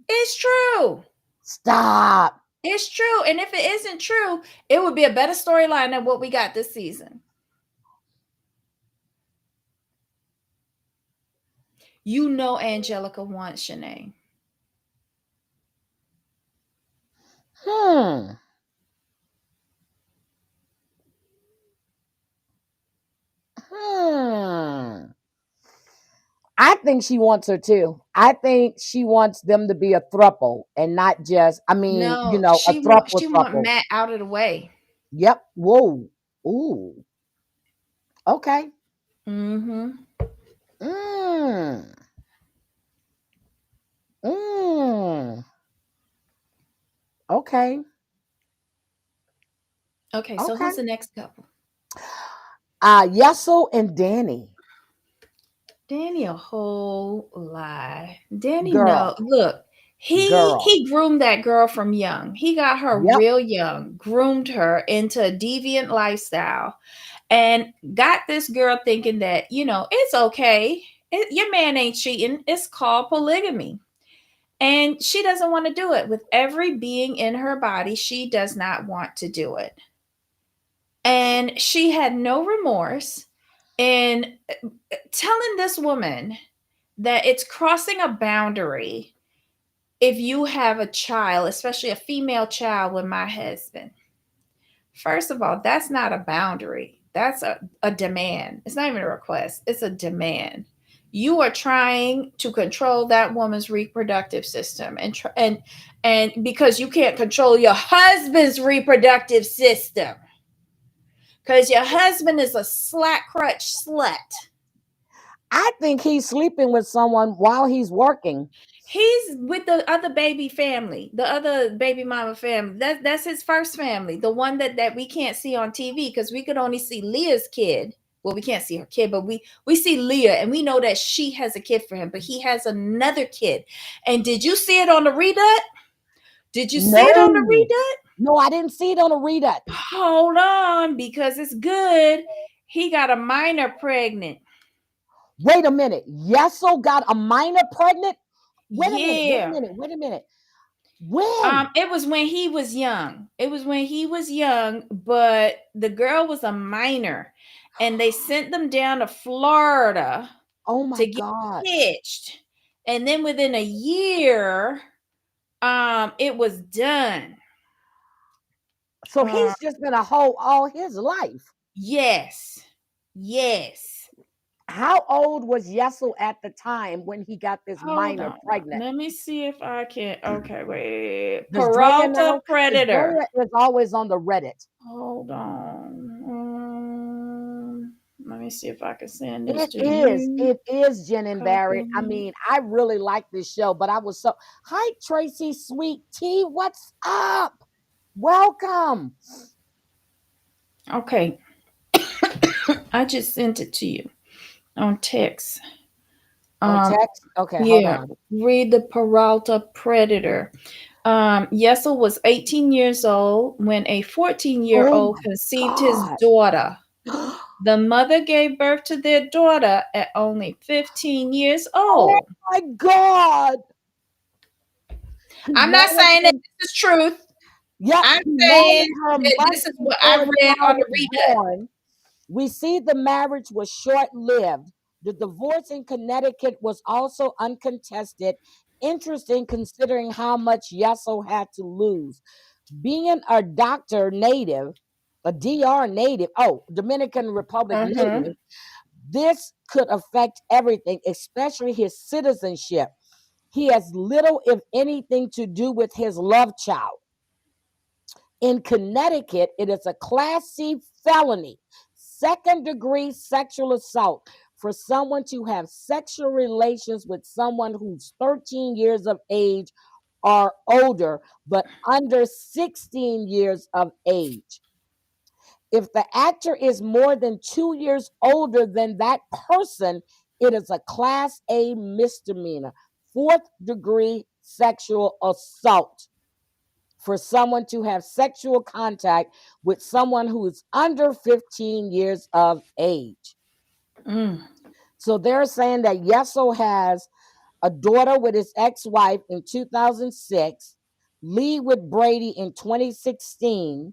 It's true. Stop. It's true. And if it isn't true, it would be a better storyline than what we got this season. Angelica wants Shanae. Hmm. Hmm. I think she wants her too. I think she wants them to be a thruple and not just, I mean, No, a she want thruple. Matt out of the way. Yep. Whoa. Ooh. Okay. Mm-hmm. Mm. Mm. Okay. Okay, so Okay. who's the next couple? Yeso and Danny. Danny a whole lie. Danny no Girl, look, girl. he groomed that girl from young. He got her Yep. real young, groomed her into a deviant lifestyle, and got this girl thinking that, it's okay. Your man ain't cheating. It's called polygamy. And she doesn't want to do it. With every being in her body, she does not want to do it. And she had no remorse in telling this woman that it's crossing a boundary if you have a child, especially a female child, with my husband. First of all, that's not a boundary. That's a demand. It's not even a request, it's a demand. You are trying to control that woman's reproductive system, and because you can't control your husband's reproductive system, because your husband is a slack crutch slut. I think he's sleeping with someone while he's working. He's with the other baby family, the other baby mama family. That's his first family, the one that we can't see on TV because we could only see Leah's kid. Well, we can't see her kid, but we see Leah, and we know that she has a kid for him, but he has another kid. And did you see it on the redut? Did you see it on the No. redut? No, I didn't see it on the readout. Hold on, because it's good. He got a minor pregnant. Wait a minute. Yeso got a minor pregnant? Wait a minute. Wait a Yeah. minute. Wait a minute. When? It was when he was young. It was when he was young, but the girl was a minor, and they sent them down to Florida Oh my to get God. hitched. And then within a year, it was done. So Uh, he's just been a hoe all his life. yes, yes. How old was Yeso at the time when he got this Hold minor on. pregnant? Let me see if I can. Okay, wait. Does Drea Peralta know? Because Predator. Drea is always on the Reddit. Hold on. Let me see if I can send this It to is. you. It is Jen and Barrett. I Copy. mean, I really like this show, but I was so. Hi, Tracy Sweet Tea. What's up? Welcome. Okay, I just sent it to you on text. On Um, text? Okay, hold yeah, on. read the Peralta Predator. Yesel was 18 years old when a 14-year-old Oh old my conceived his God. daughter. The mother gave birth to their daughter at only 15 years Oh old. my God. He I'm not wanted saying that him. this is truth. Yep, I'm he wanted saying her that months this is what I before the read on child the was reader. born. We see the marriage was short lived. The divorce in Connecticut was also uncontested. Interesting considering how much Yeso had to lose. Being a doctor native, a DR native, oh, Dominican Republic Uh-huh. native, this could affect everything, especially his citizenship. He has little, if anything, to do with his love child. In Connecticut, it is a Class C felony, second degree sexual assault, for someone to have sexual relations with someone who's 13 years of age or older, but under 16 years of age. If the actor is more than 2 years older than that person, it is a Class A misdemeanor, fourth degree sexual assault, for someone to have sexual contact with someone who is under 15 years of age. Mm. So they're saying that Yeso has a daughter with his ex-wife in 2006, Lee with Brady in 2016,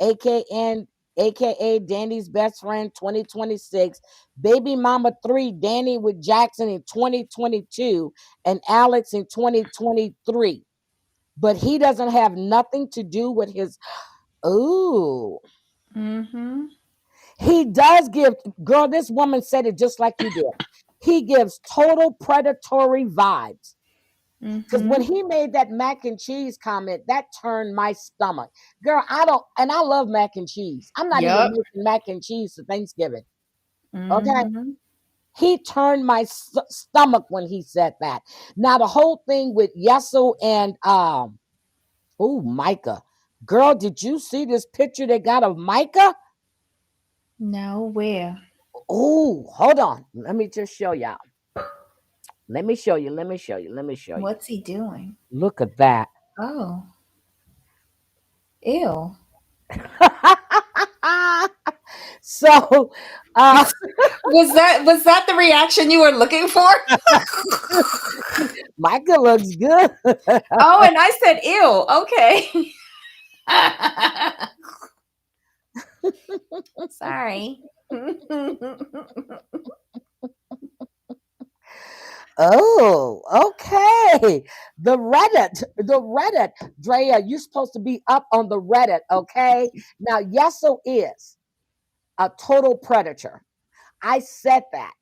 aka Danny's best friend 2026, baby mama 3 Danny with Jackson in 2022, and Alex in 2023. But he doesn't have nothing to do with his. Ooh, Mm-hmm. he does give. Girl, this woman said it just like you did. He gives total predatory vibes. Because Mm-hmm. when he made that mac and cheese comment, that turned my stomach. Girl, I don't, and I love mac and cheese. I'm not even Yep. making mac and cheese for Thanksgiving. Okay. Mm-hmm. He turned my stomach when he said that. Now, the whole thing with Yeso and, oh, Micah. Girl, did you see this picture they got of Micah? No, where? Oh, hold on. Let me just show y'all. Let me show you. Let me show you. Let me show you. What's he doing? Look at that. Oh, ew. So, uh, Was that the reaction you were looking for? Micah looks good. Oh, and I said ew. Okay. Sorry. Oh, okay. The Reddit, Drea, you're supposed to be up on the Reddit, okay? Now, Yeso is a total predator. I said that.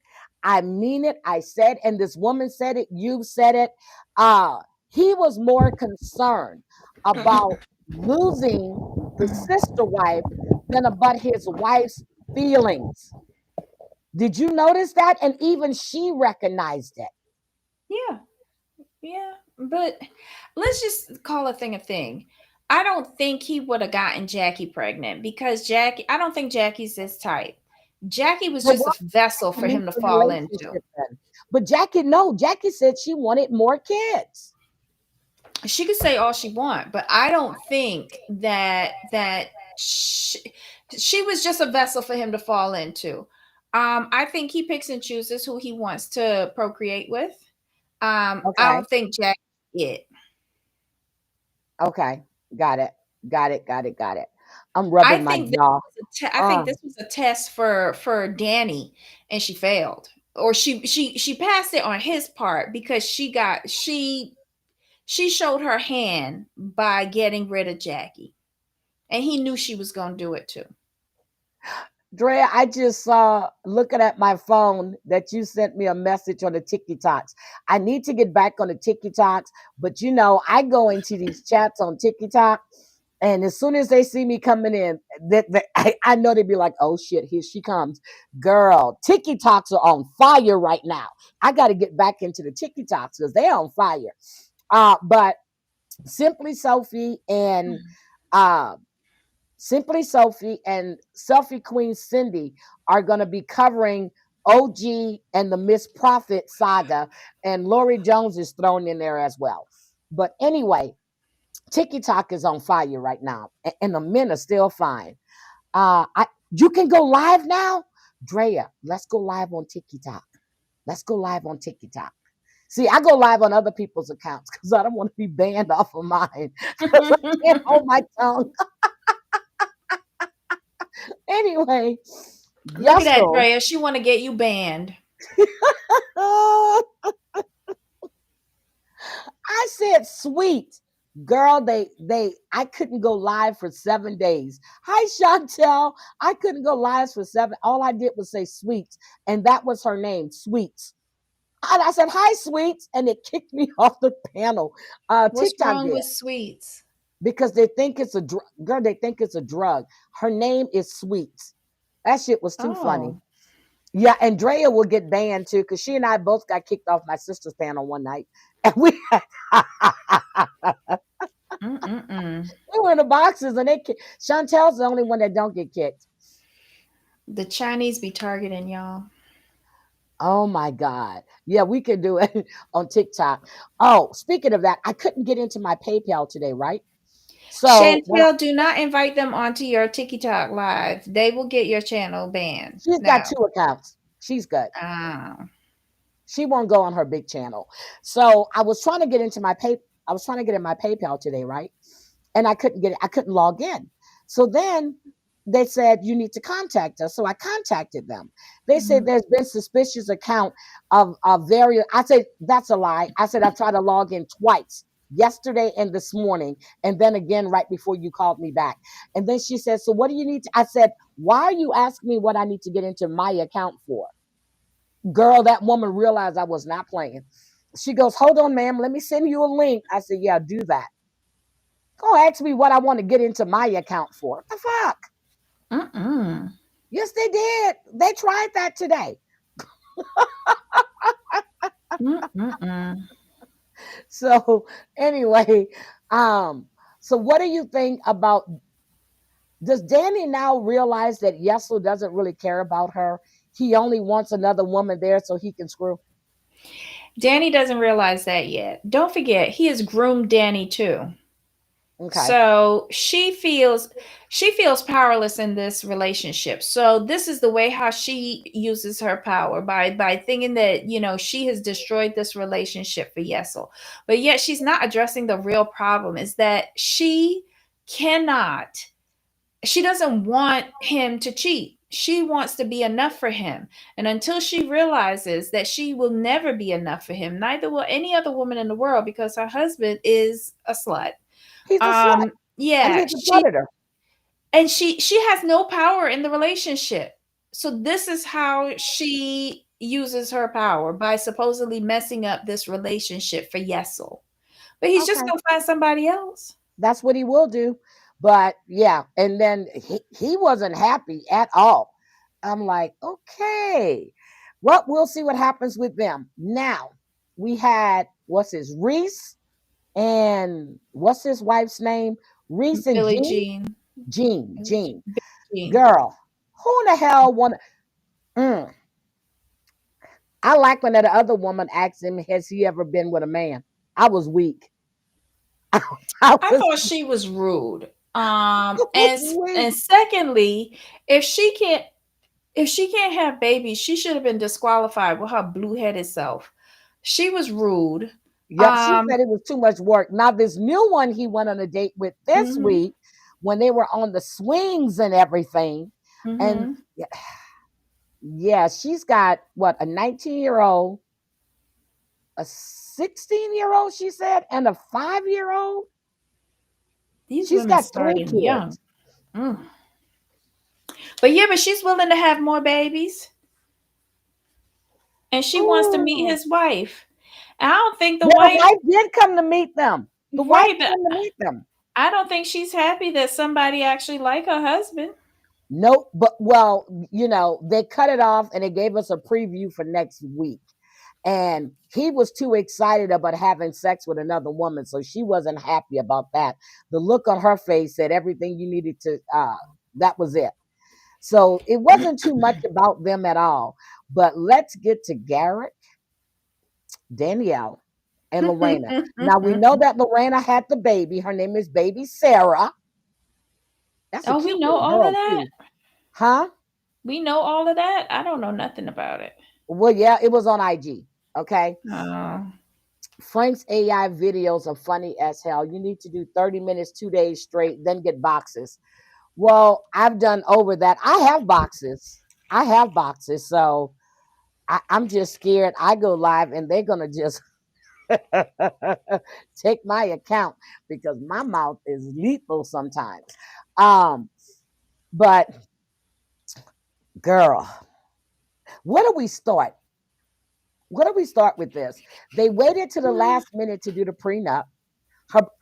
I mean it. I said, and this woman said it. You said it. Uh, he was more concerned about losing his sister wife than about his wife's feelings. Did you notice that? And even she recognized it. Yeah. Yeah, but let's just call a thing a thing. I don't think he would have gotten Jackie pregnant because I don't think Jackie's his type. Jackie was But just what a vessel a for him to mutual fall into. relationship then? But Jackie, no, Jackie said she wanted more kids. She could say all she want, but I don't think that she was just a vessel for him to fall into. I think he picks and chooses who he wants to procreate with. I Okay. don't think Jack it. Okay. Got it. Got it. Got it. Got it. I'm I rubbing my think this jaw. I think Uh, this was a test for Danny, and she failed, or she passed it on his part because she showed her hand by getting rid of Jackie, and he knew she was gonna do it too. Drea, I just saw looking at my phone that you sent me a message on the TikToks. I need to get back on the TikToks, but I go into these chats on TikTok, and as soon as they see me coming in, I know they'd be like, "Oh shit, here she comes, girl." TikToks are on fire right now. I got to get back into the TikToks because they're on fire. But Simply Sophie and uh, Simply Sophie and Selfie Queen Cindy are going to be covering OG and the Miss Prophet saga, and Lori Jones is thrown in there as well. But anyway, TikTok is on fire right now, and the men are still fine. You can go live now, Drea. Let's go live on TikTok. Let's go live on TikTok. See, I go live on other people's accounts because I don't want to be banned off of mine because I can't hold my tongue. Anyway, Look at yes, that, so Drea. She want to get you banned. I said sweet. Girl, I couldn't go live for 7 days. Hi, Chantel. I couldn't go live for seven. All I did was say sweets, and that was her name, Sweets. And I said, hi, Sweets, and it kicked me off the panel. What's TikTok wrong did with sweets? because they think it's a drug. Girl, they think it's a drug. Her name is Sweets. That shit was too funny. Oh. Yeah, and Drea will get banned too because she and I both got kicked off my sister's panel one night, and we Mm-mm-mm. we were in the boxes, and Chantel's the only one that don't get kicked. The Chinese be targeting y'all. Oh my God. Yeah, we could do it on TikTok. Oh, speaking of that, I couldn't get into my PayPal today, right? So when Chantel, do not invite them onto your TikTok live. They will get your channel banned. she's got No. two accounts, she's good. Oh. She won't go on her big channel. So I was trying to get into my pay. I was trying to get in my PayPal today, right? And I couldn't get it. I couldn't log in. So then they said you need to contact us. So I contacted them. They said Mhm. there's been suspicious account of various. I said that's a lie. I said I've tried to log in twice, yesterday and this morning, and then again right before you called me back. And then she said, "So what do you need to?" I said, "Why are you asking me what I need to get into my account for?" Girl, that woman realized I was not playing. She goes, "Hold on, ma'am. Let me send you a link." I said, "Yeah, do that." Go ask me what I want to get into my account for. What the fuck? Mm-mm. Yes, they did. They tried that today. Mm-mm-mm. So anyway, um, so what do you think about? Does Danny now realize that Yesel doesn't really care about her? He only wants another woman there so he can screw. Danny doesn't realize that yet. Don't forget, he has groomed Danny too. Okay. So she feels powerless in this relationship. So this is the way how she uses her power by thinking that she has destroyed this relationship for Yesel. But yet she's not addressing the real problem is that cannot she doesn't want him to cheat. She wants to be enough for him. And until she realizes that she will never be enough for him, neither will any other woman in the world because her husband is a slut. He's a slut Um, and yeah, he's a predator. she has no power in the relationship. So this is how she uses her power by supposedly messing up this relationship for Yesel. But he's just Okay. gonna find somebody else. That's what he will do. But yeah, and then he wasn't happy at all. I'm like, okay. Well, we'll see what happens with them. Now, we had what's his Reese and what's his wife's name? Reese and Billie Jean? Jean. Jean. Billie Jean. Girl, who in the hell want mm. I like when that other woman asked him, has he ever been with a man? I was weak. I I was, thought she was rude. I was And weak. secondly, if she can't have babies, she should have been disqualified with her blue-headed self. She was rude. Yep, she Um, said it was too much work. Now, this new one he went on a date with this mhm, week when they were on the swings and everything. And mhm. yeah, she's got what, a 19-year-old, a 16-year-old, she said, and a 5-year-old. These She's women got three starting young. kids. Mm. But yeah, but she's willing to have more babies, and she wants to meet Ooh. his wife. And I don't think the Yeah, the wife, wife did come to meet them. The wife right? But came to meet them. I don't think she's happy that somebody actually like her husband. Nope, but well, they cut it off and they gave us a preview for next week. And he was too excited about having sex with another woman, so she wasn't happy about that. The look on her face said everything you needed to that was it. So it wasn't too much about them at all. But let's get to Garrett, Danielle, and Lorena. Now we know that Lorena had the baby. Her name is baby Sarah. That's a Oh, we cute know little all of girl that. too. Huh? We know all of that. I don't know nothing about it. Well, yeah, it was on IG. Okay. Oh, Frank's AI videos are funny as hell. You need to do 30 minutes, 2 days straight, then get boxes. Well, I've done over that. I have boxes. I have boxes. So I'm just scared. I go live and they're going to just take my account because my mouth is lethal sometimes. Um, but girl, where do we start? Where do we start with this? They waited to the last minute to do the prenup.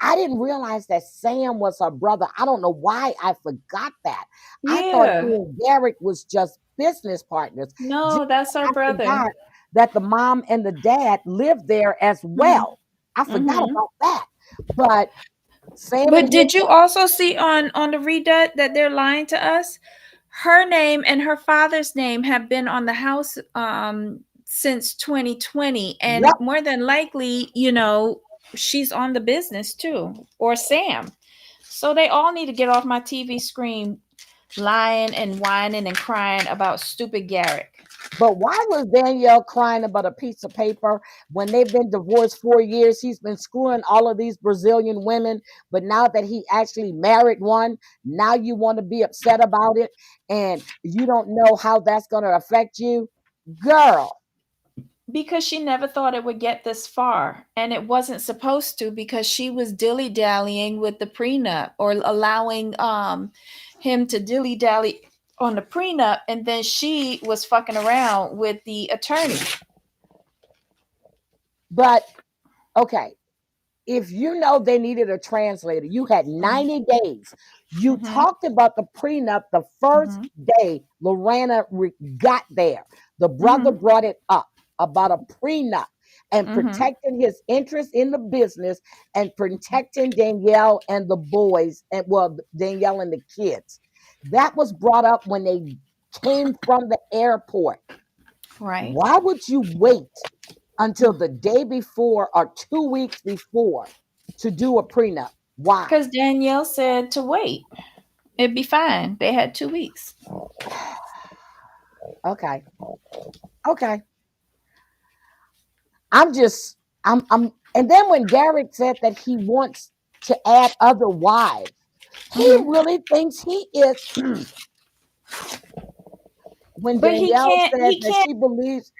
I didn't realize that Sam was her brother. I don't know why I forgot that. I thought he yeah. and Derek was just business partners. Just No, that's our I brother. forgot that the mom and the dad lived there as Mm-hmm. well. I forgot Mm-hmm. about that. But Sam and But his did you also see on the redut that they're lying to us? Her name and her father's name have been on the house since 2020, and yep. more than likely, she's on the business too, or Sam. So they all need to get off my TV screen lying and whining and crying about stupid Garrick. But why was Danielle crying about a piece of paper when they've been divorced 4 years? He's been screwing all of these Brazilian women, but now that he actually married one, now you want to be upset about it and you don't know how that's going to affect you. Girl, Because she never thought it would get this far. And it wasn't supposed to because she was dilly dallying with the prenup or allowing him to dilly dally on the prenup. And then she was fucking around with the attorney. but okay, if you know they needed a translator, you had 90 days. You Mm-hmm. talked about the prenup the first Mm-hmm. day Lorena got there. The brother Mm-hmm. brought it up about a prenup and Mm-hmm. protecting his interest in the business and protecting Danielle and the boys, and well, Danielle and the kids. That was brought up when they came from the airport. Right. Why would you wait? until the day before or 2 weeks before to do a prenup. Why? Because Danielle said to wait. It'd be fine. They had 2 weeks. Okay. Okay. I'm just and then when Garrett said that he wants to add other wives, he Mhm. really thinks he is when But he Danielle can't. said He that can't she believes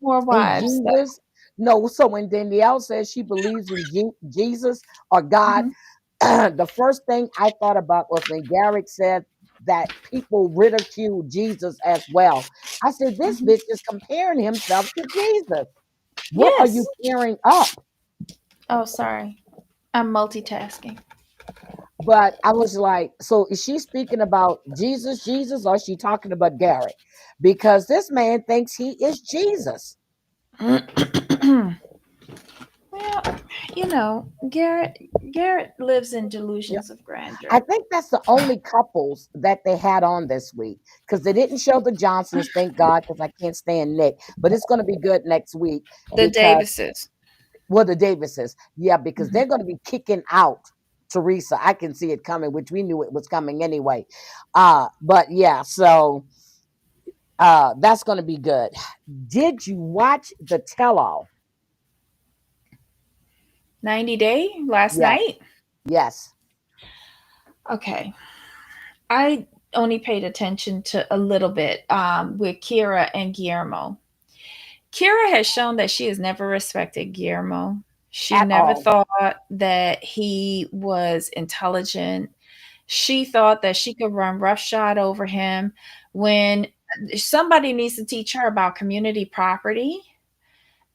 more in wives. Jesus. No, so when Danielle says she believes in Jesus or God, Mhm. the first thing I thought about was when Garrick said that people ridicule Jesus as well. I said, this Mhm. bitch is comparing himself to Jesus. What are you Yes. tearing up? Oh, sorry. I'm multitasking. But I was like, so is she speaking about Jesus, or is she talking about Garrick? Because this man thinks he is Jesus. Well, Garrett lives in delusions of I grandeur. think that's the only couples that they had on this week because they didn't show the Johnsons, thank God, because I can't stand Nick. But it's going to be good next week The because, Davises. well, the Davises, yeah, because Mhm. they're going to be kicking out Teresa. I can see it coming, which we knew it was coming anyway. But yeah, so that's going to be good. Did you watch the tell all? 90 Day last Yes, night. yes, Okay. I only paid attention to a little bit with Kira and Guillermo. Kira has shown that she has never respected Guillermo. She at never all. thought that he was intelligent. She thought that she could run roughshod over him when somebody needs to teach her about community property.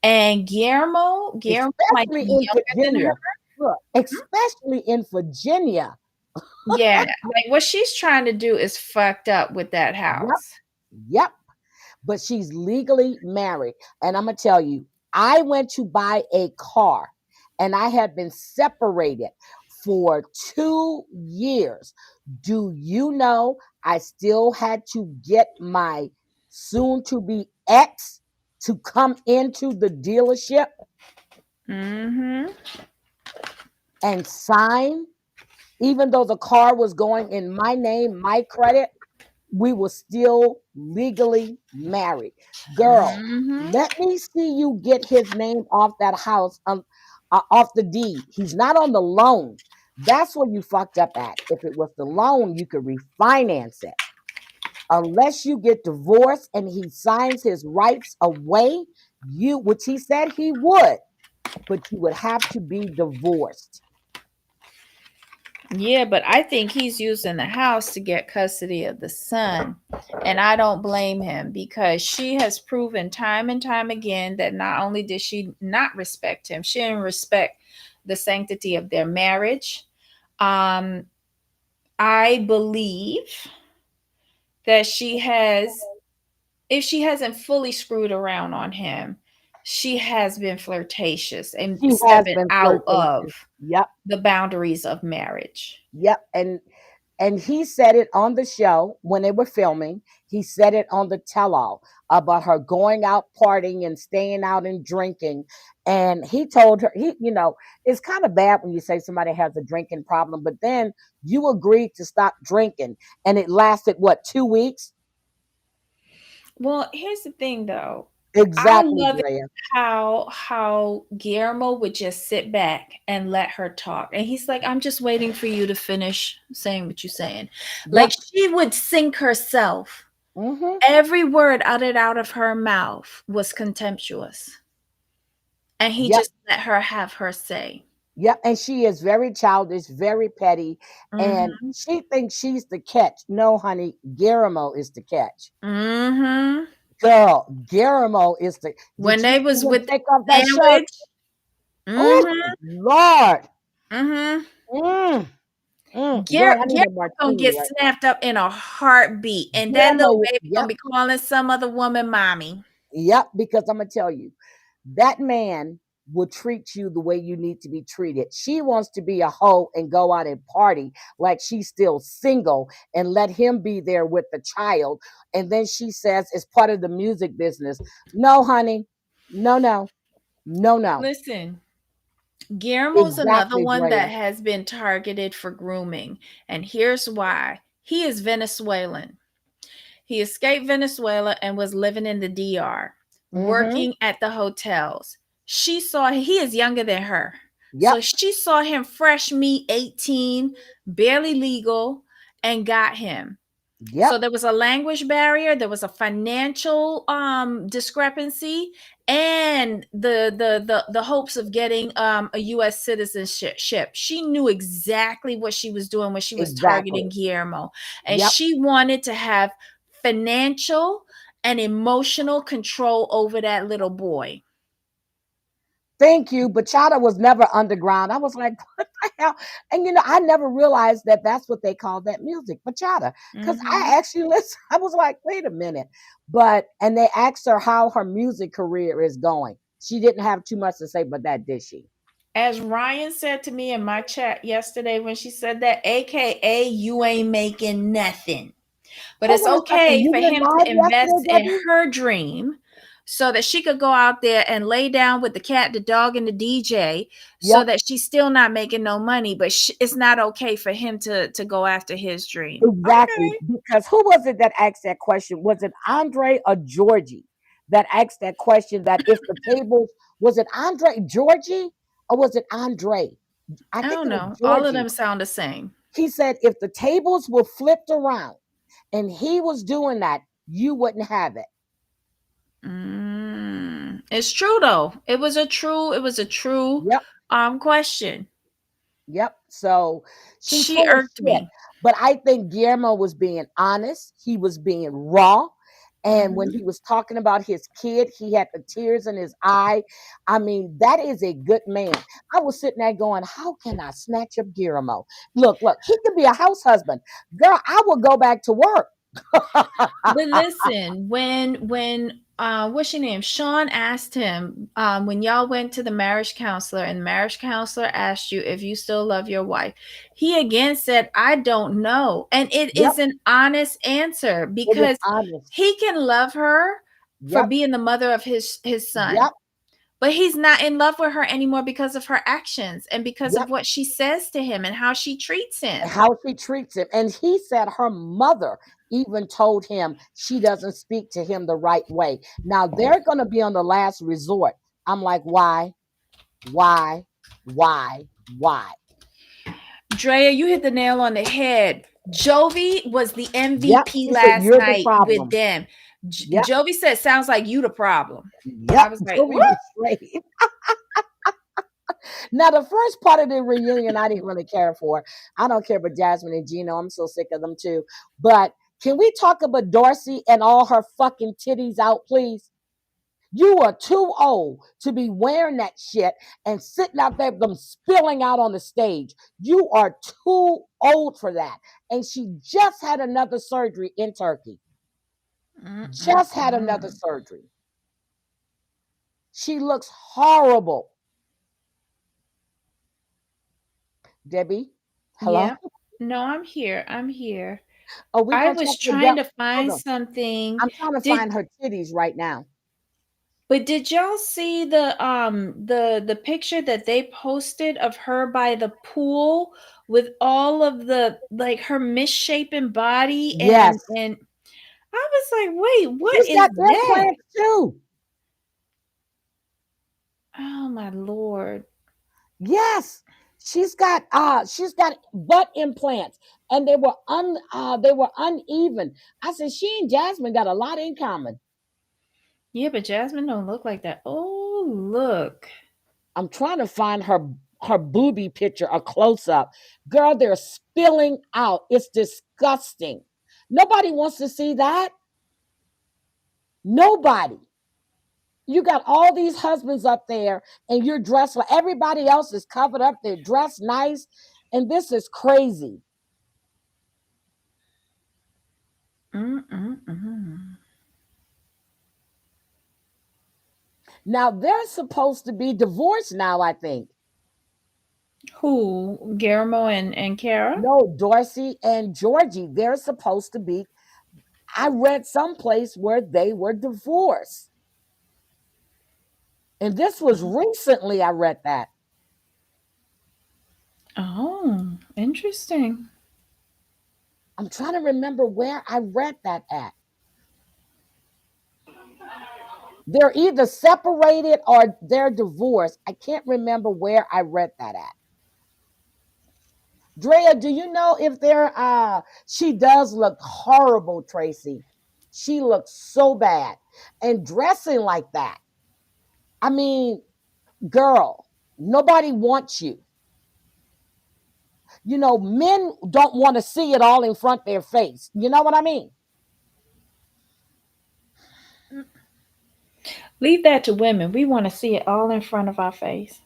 And Guillermo might Especially be in younger than her. Virginia. Look, especially in Virginia. Yeah, like what she's trying to do is fucked up with that Yep, house. yep. But she's legally married. And I'm going to tell you, I went to buy a car and I had been separated for 2 years. Do you know I still had to get my soon to be ex to come into the dealership Mm-hmm. and sign, even though the car was going in my name, my credit? We were still legally married. Girl, Mm-hmm. let me see you get his name off that house, off the deed. He's not on the loan. That's where you fucked up at. If it was the loan, you could refinance it. Unless you get divorced and he signs his rights away, which he said he would, but you would have to be divorced. Yeah, but I think he's using the house to get custody of the son. And I don't blame him because she has proven time and time again that not only did she not respect him, she didn't respect the sanctity of their marriage. Um, I believe that she has, if she hasn't fully screwed around on him, she has been flirtatious and She has stepping been out of flirtatious. Yep, the boundaries of marriage. yep. And he said it on the show when they were filming. He said it on the tell-all about her going out partying and staying out and drinking. And he told her, it's kind of bad when you say somebody has a drinking problem, but then you agreed to stop drinking, and it lasted what, 2 weeks? Well, here's the thing though. I Exactly, love it Drea. how Guillermo would just sit back and let her talk. And he's like, I'm just waiting for you to finish saying what you're saying. Like Yep. she would sink herself. Hmm. Every word uttered out of her mouth was contemptuous. And he Yep. just let her have her say. Yep. And she is very childish, very petty, and Mm-hmm. she thinks she's the catch. No, honey, Guillermo is the catch. Mm-hmm. Girl, Guillermo is the. When Did you they see was him with the take off that shirt? sandwich. Oh Mm-hmm. Lord. Mm-hmm. Mm, Girl, I need Garrett a gonna martini get right now. snapped up in a heartbeat, and that little Guillermo, baby gonna yep, be calling some other woman mommy. yep. Because I'm gonna tell you, that man will treat you the way you need to be treated. She wants to be a hoe and go out and party like she's still single and let him be there with the child. And then she says it's part of the music business. No, honey. No, no. No, no. Listen, Guillermo's another Exactly, one that Drea. has been targeted for grooming. And here's why. He is Venezuelan. He escaped Venezuela and was living in the DR, Mm-hmm. working at the hotels. She saw he is younger than her. So Yep. she saw him fresh meat, 18, barely legal, and got him. So Yep. there was a language barrier, there was a financial discrepancy, and the hopes of getting a US citizenship. She knew exactly what she was doing when she was Exactly. targeting Guillermo, and Yep. she wanted to have financial and emotional control over that little boy. Thank you. Bachata was never underground. I was like, what the hell? And I never realized that that's what they call that music, bachata. Because I Hmm. actually listened. I was like, wait a minute. And they asked her how her music career is going. She didn't have too much to say, but that did she? As Ryan said to me in my chat yesterday when she said that, AKA, you ain't making nothing. But it's Hold on a second. okay You for went him to live invest yesterday, in Debbie? her dream so that she could go out there and lay down with the cat, the dog, and the DJ so Yep. that she's still not making no money. But it's not okay for him to go after his dream. Exactly. Okay. Because who was it that asked that question? Was it Andre or Georgie that asked that question? That if the tables, was it Andre, Georgie, or was it Andre? I I think don't it was know. All of Georgie. them sound the same. He said if the tables were flipped around and he was doing that, you wouldn't have it. It's true though. It was a true Yep. question. Yep. So she's She full of irked shit. me. But I think Guillermo was being honest. He was being raw. And when Hmm. he was talking about his kid, he had the tears in his eye. I mean, that is a good man. I was sitting there going, how can I snatch up Guillermo? Look, he could be a house husband. Girl, I will go back to work. But listen, when what's your name? Sean asked him, when y'all went to the marriage counselor and the marriage counselor asked you if you still love your wife, he again said, I don't know. And it Yep. is an honest answer It is because honest. he can love her for Yep. being the mother of his son. Yep. But he's not in love with her anymore because of her actions and because of Yep. what she says to him and how she treats him. How she treats him. And he said her mother even told him she doesn't speak to him the right way. Now they're going to be on the last resort. I'm like, why? Why? Why? Why? Drea, you hit the nail on the head. Jovi was the Yep. MVP She said, last you're the night with problem. them. Yep. Jovi said, sounds like you the problem. I Yep. was like, Joey was straight. Now, the first part of the reunion, I didn't really care for. I don't care about Jasmine and Gino. I'm so sick of them too. But can we talk about Dorsey and all her fucking titties out, please? You are too old to be wearing that shit and sitting out there, them spilling out on the stage. You are too old for that. And she just had another surgery in Turkey. Just had another mm-mm-mm. surgery. She looks horrible. Debbie, hello? Yeah. No, I'm here. I'm here. Are we I going to was talk trying about, to hold find on. something. I'm trying to Did find her titties right now. but did y'all see the picture that they posted of her by the pool with all of the like her misshapen body Yes. and I was like, wait, what She's is got that? implants too. Oh my lord. Yes, she's got butt implants, and they were uneven. I said she and Jasmine got a lot in common. Yeah, but Jasmine don't look like that. Oh, look. I'm trying to find her booby picture, a close up. Girl, they're spilling out. It's disgusting. Nobody wants to see that. Nobody. You got all these husbands up there, and you're dressed like everybody else is covered up. They're dressed nice, and this is crazy. Mm-mm-mm. Now they're supposed to be divorced now, I think. Who? Guillermo and Kara? No, Dorsey and Georgie, they're supposed to be. I read someplace where they were divorced. And this was recently I read that. Oh, interesting. I'm trying to remember where I read that at. They're either separated or they're divorced. I can't remember where I read that at. Drea, do you know if they're she does look horrible, Tracy. She looks so bad. And dressing like that. I mean, girl, nobody wants you. You know, men don't want to see it all in front of their face. You know what I mean? Leave that to women. We want to see it all in front of our face.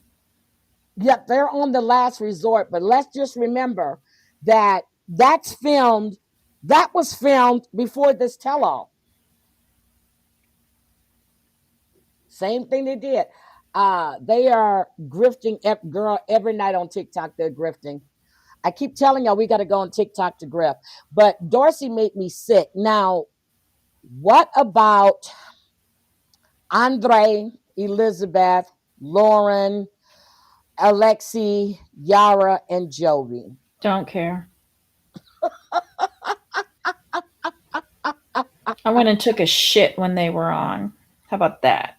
Yep, they're on the last resort, but let's just remember that that's filmed, that was filmed before this tell all. Same thing they did. They are grifting, girl, every night on TikTok, they're grifting. I keep telling y'all we got to go on TikTok to grift. But Dorsey made me sick. Now, what about Andre, Elizabeth, Lauren, Alexi, Yara, and Jovi? Don't care. I went and took a shit when they were on. How about that?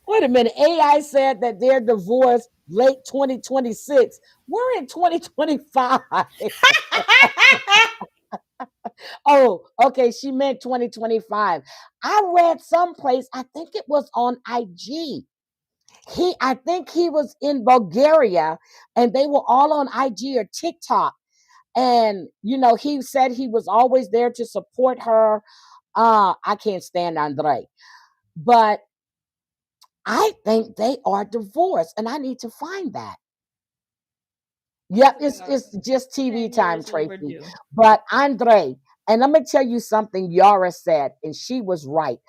Wait a minute. AI said that they're divorced late 2026. We're in 2025. Oh, okay. She meant 2025. I read someplace, I think it was on IG. I think he was in Bulgaria and they were all on IG or TikTok. And, you know, he said he was always there to support her. I can't stand Andre. But I think they are divorced and I need to find that. Yep, They are it's just TV 10 time, years Tracy. overdue. But Andre, and let me tell you something Yara said, and she was right.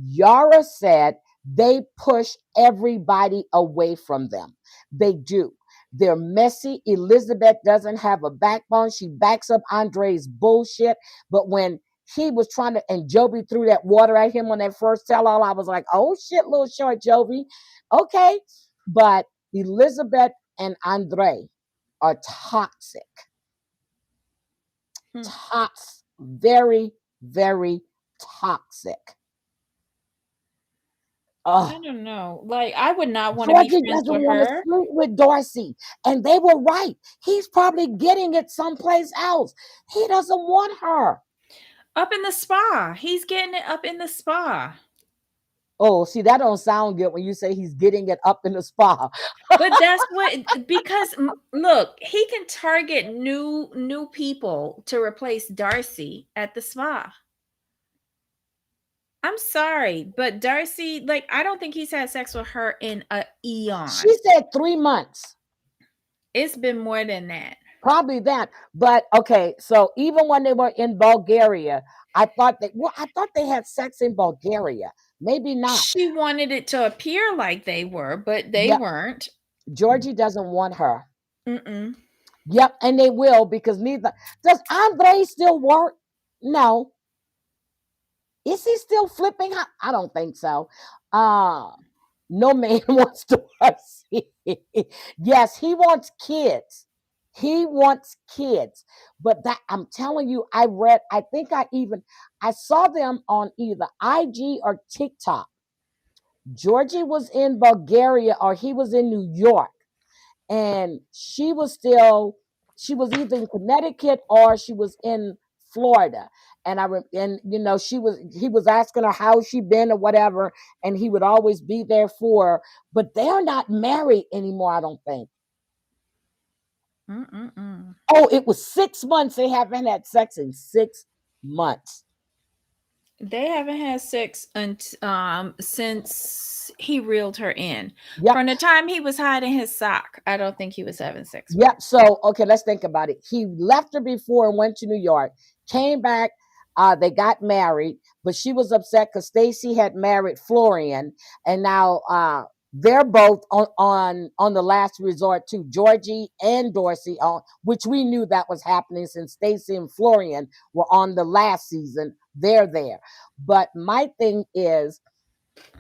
Yara said they push everybody away from them. They do. They're messy. Elizabeth doesn't have a backbone. She backs up Andre's bullshit. But when he was trying to, and Jovi threw that water at him on that first tell all, I was like, oh shit, little short Jovi. Okay. But Elizabeth and Andre are toxic. Hmm. Toxic. Very, very toxic. I Oh, don't know. Like, I would not want to be Georgie friends doesn't with want to her. sleep with Darcy. And they were right. He's probably getting it someplace else. He doesn't want her. Up in the spa. He's getting it up in the spa. Oh, see, that don't sound good when you say he's getting it up in the spa. But that's what, because look, he can target new people to replace Darcy at the spa. I'm sorry, but Darcy, like, I don't think he's had sex with her in a She eon. said 3 months. It's been more than that. Probably that. But okay, so even when they were in Bulgaria, I thought they had sex in Bulgaria. Maybe not. She wanted it to appear like they were, but they Yep. weren't. Georgie doesn't want her. Mm-mm. Yep, and they will because neither does Andre still work? No. Is he still flipping? I don't think so. Uh no man wants to see. Yes, he wants kids. He wants kids. But that I'm telling you, I think I saw them on either IG or TikTok. Georgie was in Bulgaria or he was in New York and she was either in Connecticut or she was in Florida. And you know he was asking her how she been or whatever, and he would always be there for her. But they're not married anymore, I don't think. Mm-mm-mm. Oh, it was 6 months. They haven't had sex in 6 months. They haven't had sex since he reeled her in. Yep. From the time he was hiding his sock, I don't think he was having sex with Yep. So, okay, let's think about it. He left her before and went to New York, came back. They got married, but she was upset because Stacy had married Florian, and now they're both on the last resort too. Georgie and Dorsey on, which we knew that was happening since Stacy and Florian were on the last season. They're there, but my thing is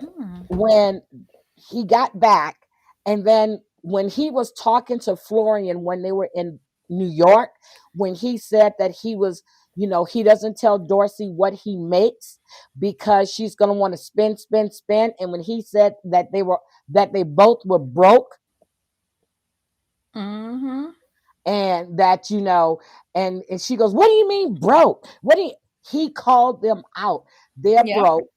her. Mm. when he got back, and then when he was talking to Florian when they were in New York, when he said that he was, he doesn't tell Dorsey what he makes because she's going to want to spend, spend, spend. And when he said that they both were broke, Mm-hmm. and that and she goes, what do you mean broke? What do you, he called them out. They're Yep. broke.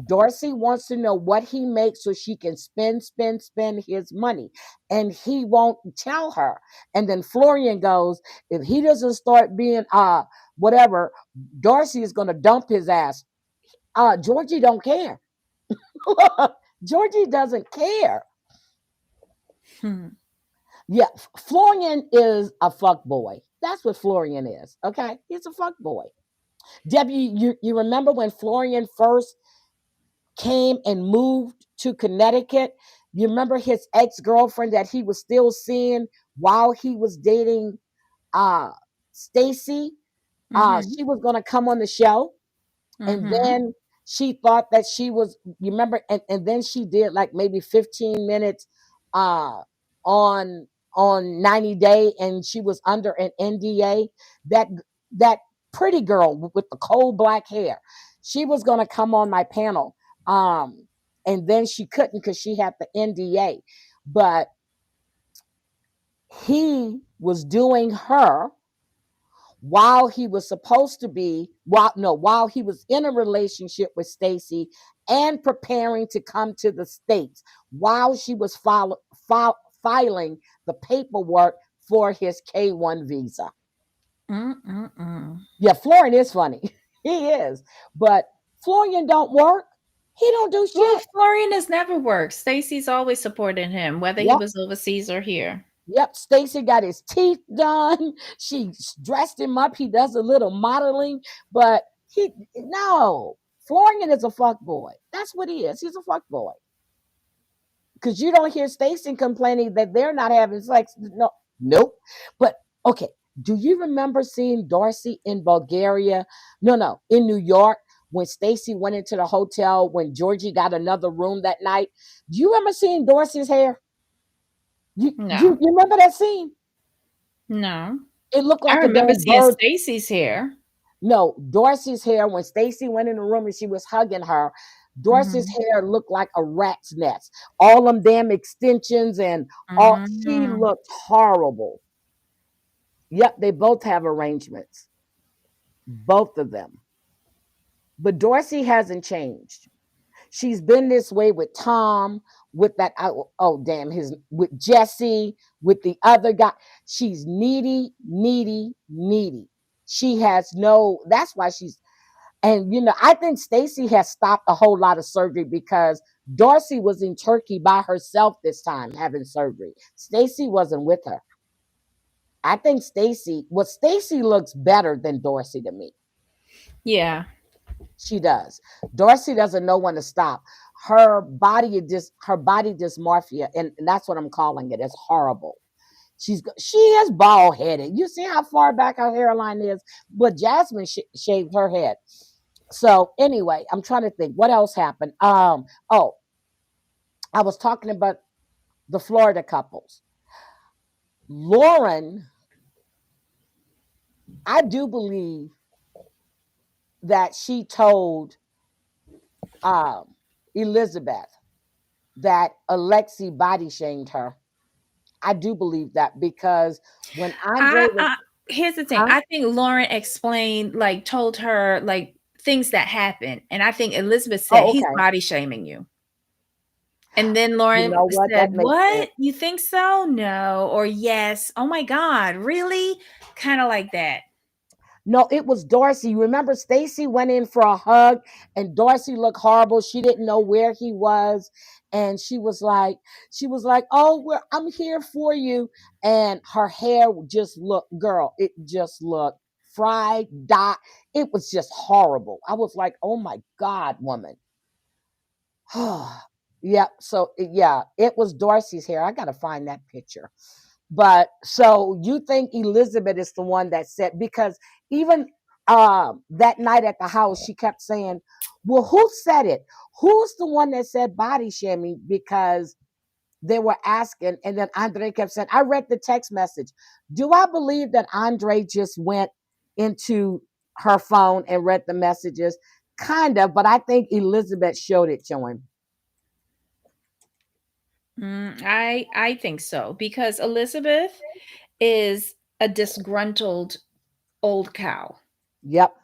Dorsey wants to know what he makes so she can spend, spend, spend his money, and he won't tell her. And then Florian goes, if he doesn't start being whatever, Dorsey is going to dump his ass. Georgie don't care. Georgie doesn't care. Hmm. Yeah, Florian is a fuck boy. That's what Florian is. Okay, he's a fuck boy. Debbie, you remember when Florian first came and moved to Connecticut? You remember his ex girlfriend that he was still seeing while he was dating uh Stacy? Mm-hmm. She was gonna come on the show, and Mm-hmm. then she thought that she was, you remember, and then she did like maybe 15 minutes uh on 90 Day, and she was under an NDA. That pretty girl with the coal black hair, she was going to come on my panel, and then she couldn't because she had the NDA. But he was doing her while he was supposed to be, while he was in a relationship with Stacy and preparing to come to the States, while she was filing the paperwork for his K1 visa. Mm-mm-mm. Yeah, Florian is funny. He is. But Florian don't work. He don't do Well, shit. Florian has never worked. Stacy's always supported him, whether he Yep. was overseas or here. Yep, Stacy got his teeth done. She dressed him up. He does a little modeling, but he no. Florian is a fuck boy. That's what he is. He's a fuck boy. Because you don't hear Stacy complaining that they're not having sex. No, nope. But okay, do you remember seeing Darcy in Bulgaria? No, no, in New York when Stacy went into the hotel when Georgie got another room that night. Do you remember seeing Dorsey's hair? You No, remember that scene? no. It looked I like a remember damn seeing bird. Stacy's hair. No, Dorsey's hair, when Stacy went in the room and she was hugging her, Dorsey's Mm-hmm. hair looked like a rat's nest. All them damn extensions and all, she Mm-hmm. looked horrible. Yep, they both have arrangements. Both of them. But Dorsey hasn't changed. She's been this way with Tom, with that, oh damn, his with Jesse, with the other guy. She's needy, needy, needy. She has no, that's why she's, and I think Stacy has stopped a whole lot of surgery because Dorsey was in Turkey by herself this time having surgery. Stacy wasn't with her. I think Stacy looks better than Dorsey to me. Yeah. She does. Dorsey doesn't know when to stop. Her body dysmorphia, and that's what I'm calling it. It's horrible. She is bald headed. You see how far back her hairline is, but Jasmine shaved her head. So anyway, I'm trying to think what else happened. Oh, I was talking about the Florida couples. Lauren, I do believe that she told um, Elizabeth that Alexi body shamed her. I do believe that because when Andre was, I here's the thing. huh? I think Lauren explained, like, told her like things that happened, and I think Elizabeth said Oh, he's okay. body shaming you. And then You Lauren know what? said, That makes sense. "What? You think so? No." Or yes. Oh my God, really? Kind of like that. No, it was Dorsey. You remember Stacy went in for a hug and Dorsey looked horrible. She didn't know where he was. And she was like, oh, well, I'm here for you. And her hair just looked, girl, it just looked fried, dot. It was just horrible. I was like, oh my God, woman. Yeah. So yeah, it was Dorsey's hair. I gotta find that picture. But so you think Elizabeth is the one that said, because even that night at the house, she kept saying, "Well, who said it? Who's the one that said body shaming?" Because they were asking, and then Andre kept saying, "I read the text message." Do I believe that Andre just went into her phone and read the messages? Kind of, but I think Elizabeth showed it to him. I think so because Elizabeth is a disgruntled old cow. Yep,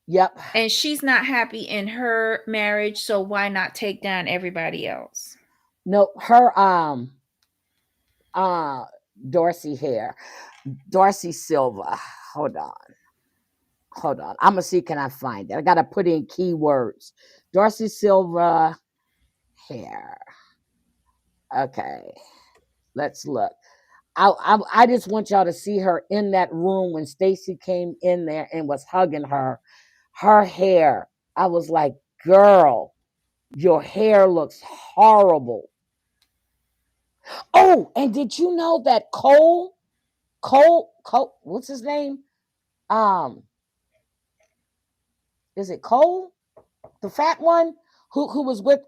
yep. And she's not happy in her marriage, so why not take down everybody else? No, her uh Dorsey hair, Dorsey Silva. Hold on. Hold on. I'm gonna see can I find it. I gotta put in keywords. Dorsey Silva hair. Okay, let's look. I just want y'all to see her in that room when Stacy came in there and was hugging her. Her hair. I was like, girl, your hair looks horrible. Oh, and did you know that Cole, what's his name? Um, is it Cole? The fat one who was with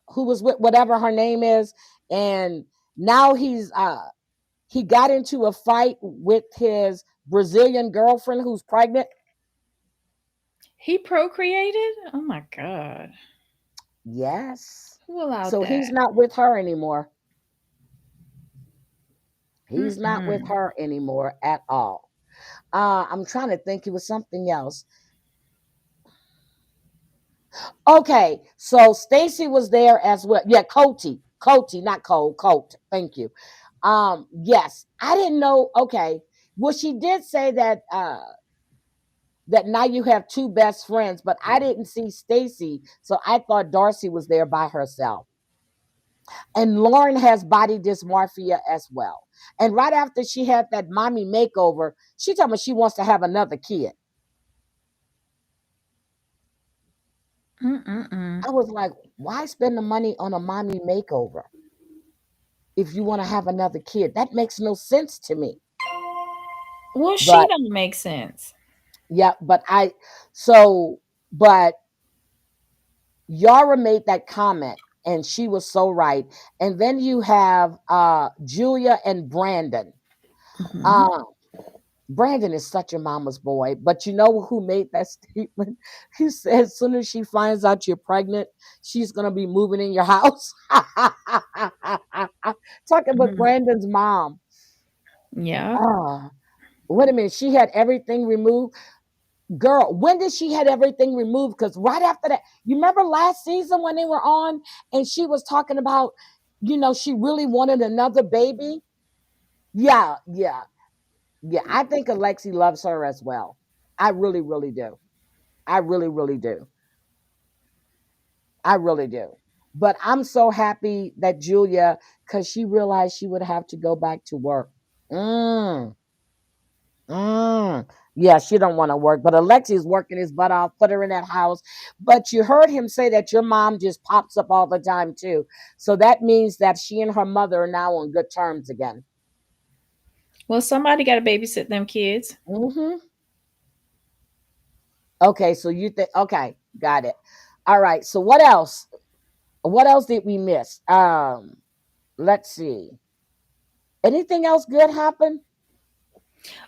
who was with whatever her name is, and now he got into a fight with his Brazilian girlfriend who's pregnant. He procreated? Oh my god. Yes. Who allowed So he's that? not with her anymore. He's not with Mm-mm. her anymore at all. I'm trying to think. It was something else. Okay, so Stacy was there as well. Yeah, Coty, not Cole, Colt. Thank you. Yes, I didn't know. Okay, well, she did say that that now you have two best friends, but I didn't see Stacy, so I thought Darcy was there by herself. And Lauren has body dysmorphia as well. And right after she had that mommy makeover, she told me she wants to have another kid. Mm-mm-mm. I was like, why spend the money on a mommy makeover if you want to have another kid? That makes no sense to me. Well, she But don't make sense. yeah, so, but Yara made that comment and she was so right. And then you have Julia and Brandon. Mhm. Uh, Brandon is such a mama's boy, but you know who made that statement? He said, as soon as she finds out you're pregnant, she's gonna be moving in your house. Talking about Mhm. Brandon's mom. Yeah. Ah, wait a minute, she had everything removed. Girl, when did she had everything removed? Because right after that, you remember last season when they were on and she was talking about, she really wanted another baby. Yeah, yeah, yeah. I think Alexi loves her as well. I really, really do. I really, really do. I really do. But I'm so happy that Julia, because she realized she would have to go back to work. Mm, mm. Yeah, she don't want to work, but Alexi's working his butt off, put her in that house. But you heard him say that your mom just pops up all the time too. So that means that she and her mother are now on good terms again. Well, somebody got to babysit them kids. Hmm. Okay, so you think okay, got it. All right. So what else? What else did we miss? Let's see. Anything else good happen?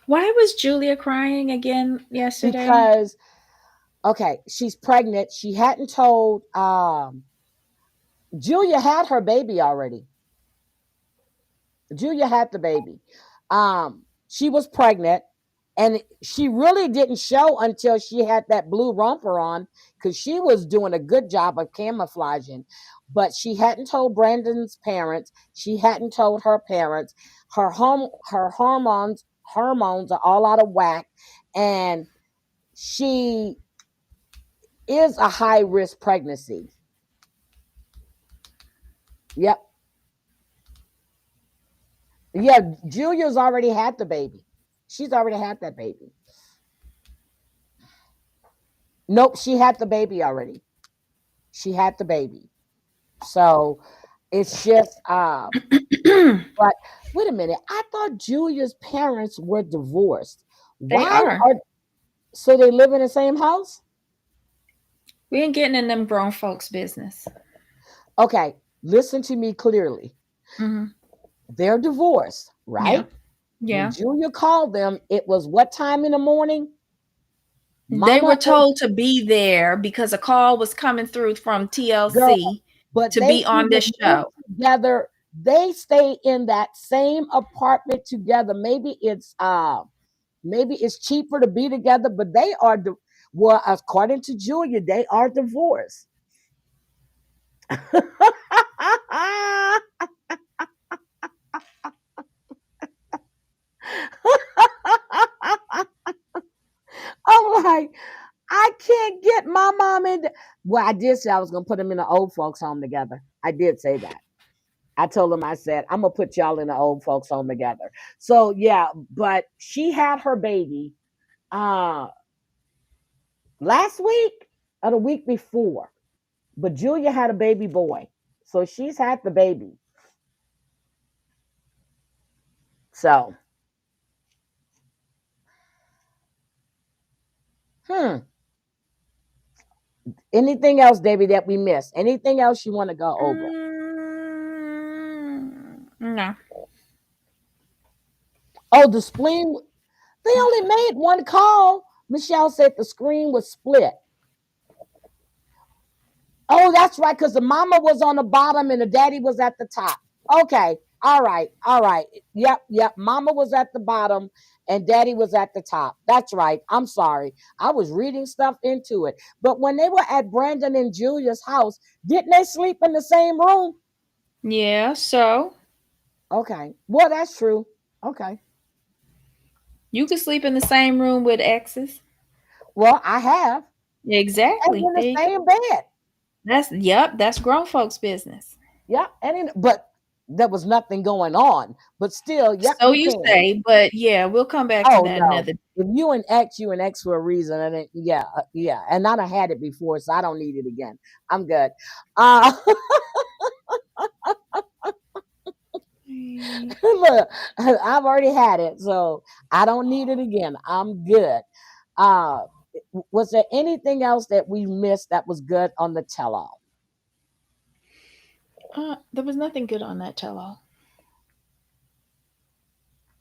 Why was Julia crying again yesterday? Because okay, she's pregnant. She hadn't told Julia had her baby already. Julia had the baby. She was pregnant, and she really didn't show until she had that blue romper on because she was doing a good job of camouflaging. But she hadn't told Brandon's parents. She hadn't told her parents. Her hormones are all out of whack, and she is a high risk pregnancy. Yep. Yeah, Julia's already had the baby. She's already had that baby. Nope, she had the baby already. She had the baby. So it's just but wait a minute. I thought Julia's parents were divorced. They Why are. are so they live in the same house? We ain't getting in them grown folks' business. Okay, listen to me clearly. Hmm. They're divorced, Yeah. right? When Yeah. Julia called them, it was what time in the morning? They Mama were and told to be there because a call was coming through from girl, TLC but to they be on this even moved show. together. They stay in that same apartment together. Maybe it's cheaper to be together, but they are well, according to Julia, they are divorced. I'm like, I can't get my mom in. Well, I did say I was gonna put them in the old folks home together. I did say that. I told him, I said, I'm gonna put y'all in the old folks home together. So yeah, but she had her baby uh last week or the week before. But Julia had a baby boy. So she's had the baby. So hmm. Anything else, Debbie, that we missed? Anything else you want to go over? No. Oh, the spleen. They only made one call. Michelle said the screen was split. Oh, that's right, because the mama was on the bottom and the daddy was at the top. Okay. All right. All right. Yep. Yep. Mama was at the bottom and daddy was at the top. That's right. I'm sorry. I was reading stuff into it. But when they were at Brandon and Julia's house, didn't they sleep in the same room? Yeah, so Okay. Well, that's true. Okay. you could sleep in the same room with exes. Well, I have. And Exactly. in There the you go. same bed. That's grown folks' business. Yeah. But there was nothing going on. But still, yep, So you you can. say, but yeah, we'll come back to Oh that no. another. If you and X for a reason, and yeah, yeah, and I done had it before, so I don't need it again. I'm good. Uh look, I've already had it, so I don't need it again. I'm good. Uh was there anything else that we missed that was good on the tell-all? There was nothing good on that tell-all.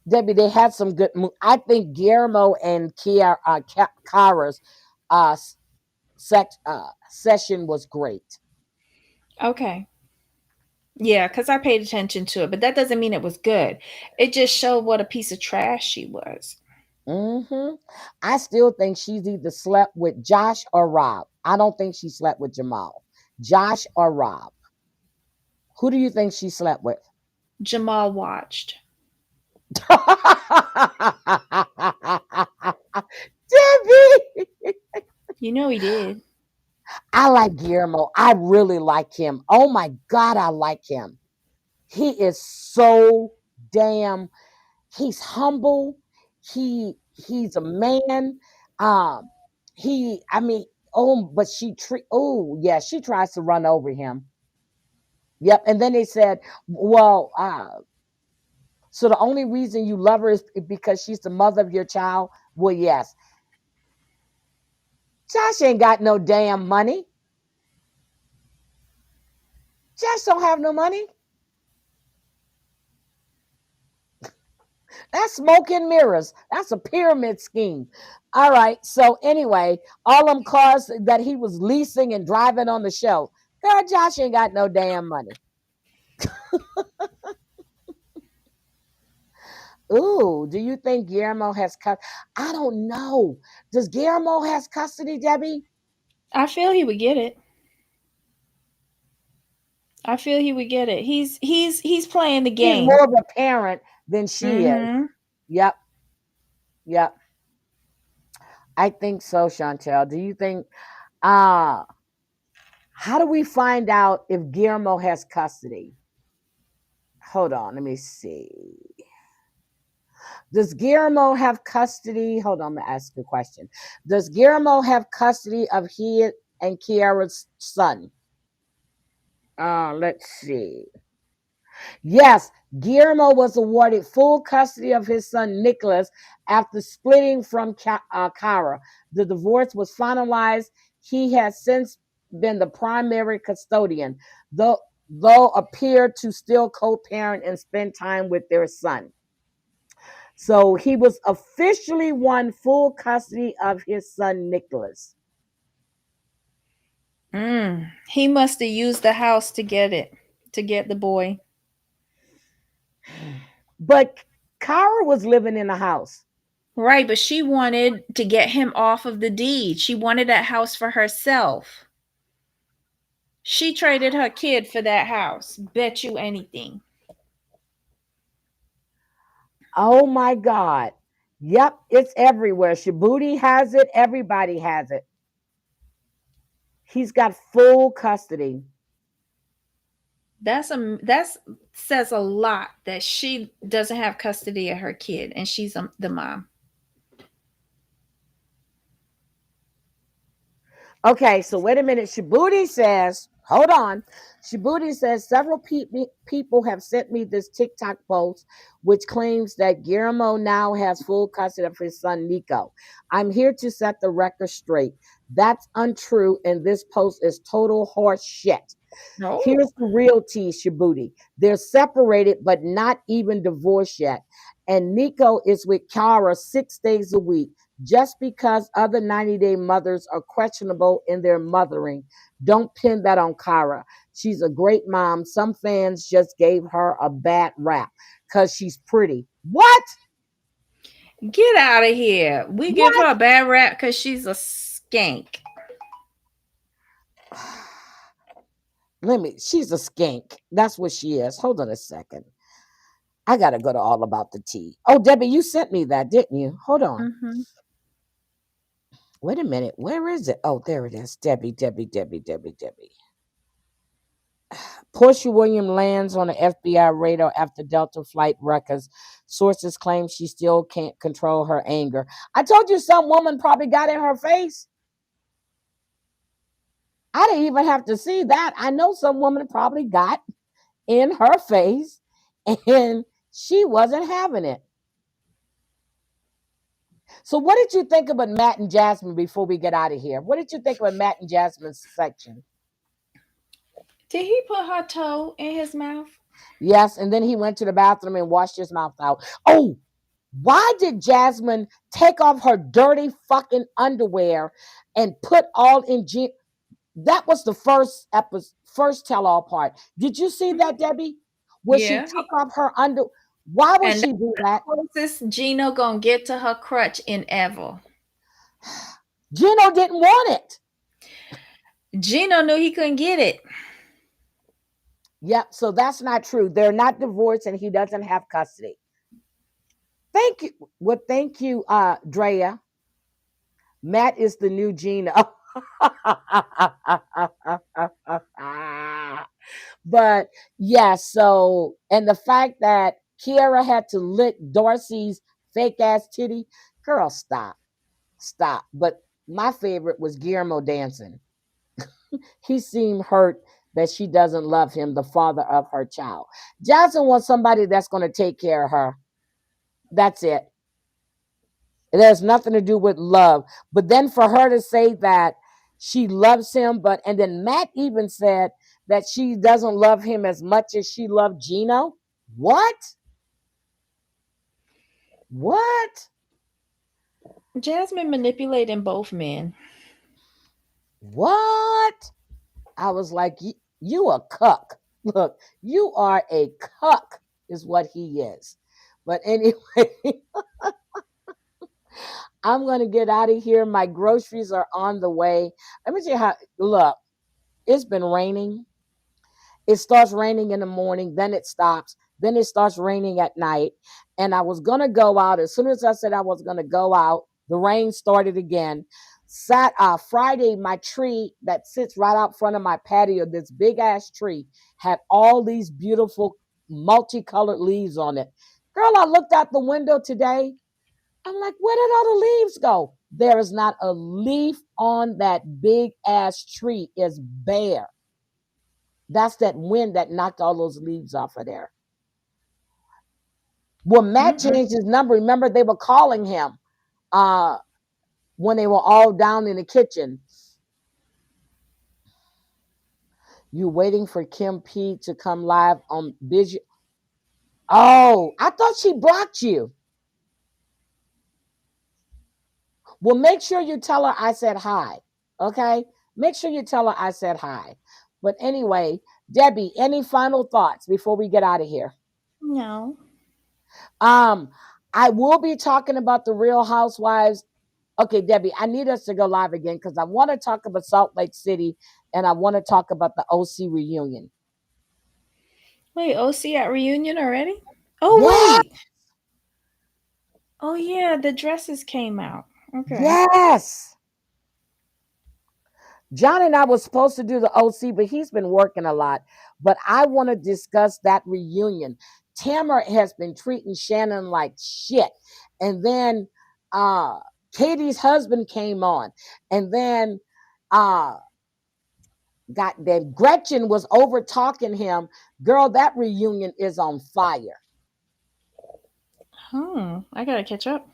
Debbie, they had some good I think Guillermo and Kara's uh session was great. Okay. Yeah, because I paid attention to it, but that doesn't mean it was good. It just showed what a piece of trash she was. Hmm. I still think she's either slept with Josh or Rob. I don't think she slept with Jamal. Josh or Rob. Who do you think she slept with? Jamal watched. Debbie! You know he did. I like Guillermo. I really like him. Oh my God, I like him. He is so damn, he's humble. He's a man. Um, I mean, oh, but oh yeah, she tries to run over him. Yep. And then they said, well, so the only reason you love her is because she's the mother of your child. Well, yes. Josh ain't got no damn money. Josh don't have no money. That's smoke and mirrors. That's a pyramid scheme. All right. So anyway, all them cars that he was leasing and driving on the show. God, Josh ain't got no damn money. Ooh, do you think Guillermo has I don't know. Does Guillermo has custody, Debbie? I feel he would get it. I feel he would get it. He's playing the He's game. more of a parent than she is. Mm-hmm. Yep. Yep. I think so, Chantel. Do you think uh how do we find out if Guillermo has custody? Hold on, let me see. Does Guillermo have custody? Hold on, I'm gonna ask you a question. Does Guillermo have custody of he and Kiara's son? Let's see. Yes, Guillermo was awarded full custody of his son Nicholas after splitting from Cara. The divorce was finalized. He has since been the primary custodian, though appeared to still co-parent and spend time with their son. So he was officially won full custody of his son Nicholas. He must have used the house to get it, to get the boy. But Cara was living in the house. Right, but she wanted to get him off of the deed. She wanted that house for herself. She traded her kid for that house. Bet you anything. Oh my God. Yep, it's everywhere. Shibuti has it. Everybody has it. He's got full custody. That's says a lot that she doesn't have custody of her kid and she's the mom. Okay, so wait a minute. Shibuti says, hold on. Shibuti says several people have sent me this TikTok post which claims that Guillermo now has full custody of his son Nico. I'm here to set the record straight. That's untrue, and this post is total horse shit. No. Here's the real tea, Shibuti. They're separated, but not even divorced yet. And Nico is with Kara 6 days a week. Just because other 90-day mothers are questionable in their mothering, don't pin that on Kara. She's a great mom. Some fans just gave her a bad rap because she's pretty. What? Get out of here. We give What? her a bad rap because she's a skank. She's a skank. That's what she is. Hold on a second. I got to go to All About the Tea. Oh, Debbie, you sent me that, didn't you? Hold on. Mm-hmm. Wait a minute. Where is it? Oh, there it is. Debbie. Portia Williams lands on an FBI radar after Delta flight records. Sources claim she still can't control her anger. I told you some woman probably got in her face. I didn't even have to see that. I know some woman probably got in her face and she wasn't having it. So, what did you think about Matt and Jasmine before we get out of here? What did you think about Matt and Jasmine's section? Did he put her toe in his mouth? Yes, and then he went to the bathroom and washed his mouth out. Oh, why did Jasmine take off her dirty fucking underwear and put all in That was the first tell all part. Did you see Mhm. that, Debbie? Where she Yeah. took off her under. Why would And she do that? that's closest Gino gonna get to her crutch in ever. Gino didn't want it. Gino knew he couldn't get it. Yep, so that's not true. They're not divorced and he doesn't have custody. Thank you. Well, thank you, Drea. Matt is the new Gino. But yeah, so and the fact that Kiara had to lick Darcy's fake ass titty, girl, stop. But my favorite was Guillermo dancing. He seemed hurt that she doesn't love him, the father of her child. Johnson wants somebody that's going to take care of her. That's it. It has nothing to do with love. But then for her to say that she loves him, and then Matt even said that she doesn't love him as much as she loved Gino. What? What? Jasmine manipulating both men. What? I was like, you a cuck. Look, you are a cuck, is what he is. But anyway, I'm going to get out of here. My groceries are on the way. Let me see how, look, it's been raining. It starts raining in the morning, then it stops, then it starts raining at night. And I was gonna go out. As soon as I said I was gonna go out, the rain started again. Friday, my tree that sits right out front of my patio, this big ass tree, had all these beautiful multicolored leaves on it. Girl, I looked out the window today. I'm like, where did all the leaves go? There is not a leaf on that big ass tree. It's bare. That's that wind that knocked all those leaves off of there. Well, Matt Mm-mm. changed his number. Remember, they were calling him uh, when they were all down in the kitchen. You waiting for Kim P to come live on Visual? Oh, I thought she blocked you. Well, make sure you tell her I said hi. Okay? Make sure you tell her I said hi. But anyway, Debbie, any final thoughts before we get out of here? No. Um, I will be talking about the Real Housewives. Okay, Debbie, I need us to go live again because I want to talk about Salt Lake City and I want to talk about the OC reunion. Wait, OC at reunion already? Oh Yeah, wait. Oh yeah, the dresses came out. Okay. yes. John and I were supposed to do the OC, but he's been working a lot. But I want to discuss that reunion. Tamara has been treating Shannon like shit. And then uh Katie's husband came on. And then uh got that Gretchen was over talking him. Girl, that reunion is on fire. I gotta catch up.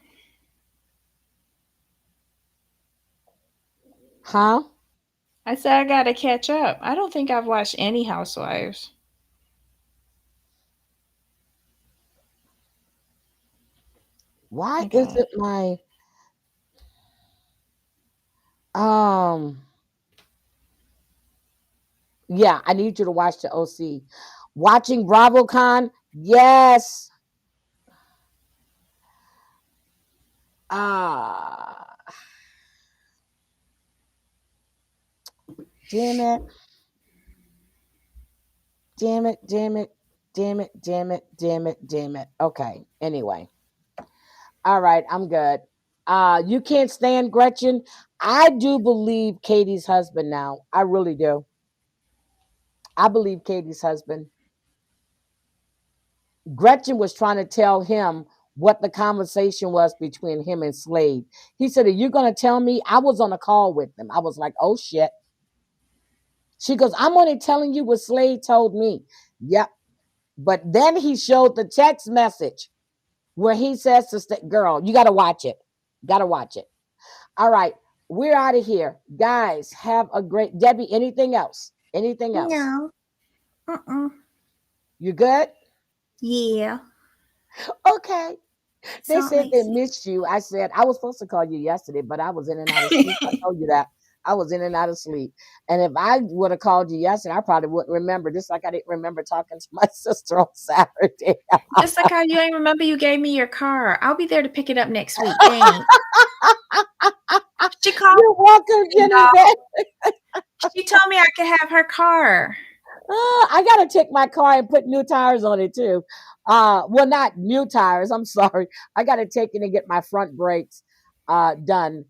Huh? I said I gotta catch up. I don't think I've watched any Housewives. Why I is got. it my um yeah, I need you to watch the OC. Watching BravoCon? Yes. Ah, damn it. Damn it, damn it, damn it, damn it, damn it, damn it. Okay. Anyway. All right, I'm good. You can't stand Gretchen. I do believe Katie's husband now. I really do. I believe Katie's husband. Gretchen was trying to tell him what the conversation was between him and Slade. He said, "Are you going to tell me?" I was on a call with them. I was like, "Oh shit." She goes, "I'm only telling you what Slade told me." Yep. But then he showed the text message where he says to girl, you got to watch it. Got to watch it. All right. We're out of here. Guys, have a great Debbie, anything else? Anything else? No. Uh-uh. You good? Yeah. Okay. They Salt said Lake they City. missed you. I said I was supposed to call you yesterday, but I was in and out of sleep. I told you that. I was in and out of sleep. And if I would have called you yesterday, I probably wouldn't remember, just like I didn't remember talking to my sister on Saturday. Just like how you ain't remember you gave me your car. I'll be there to pick it up next week. Thanks. She called You're welcome, me, Genevieve. she told me I could have her car. I gotta take my car and put new tires on it too. Well, not new tires. I'm sorry. I gotta take it and get my front brakes done.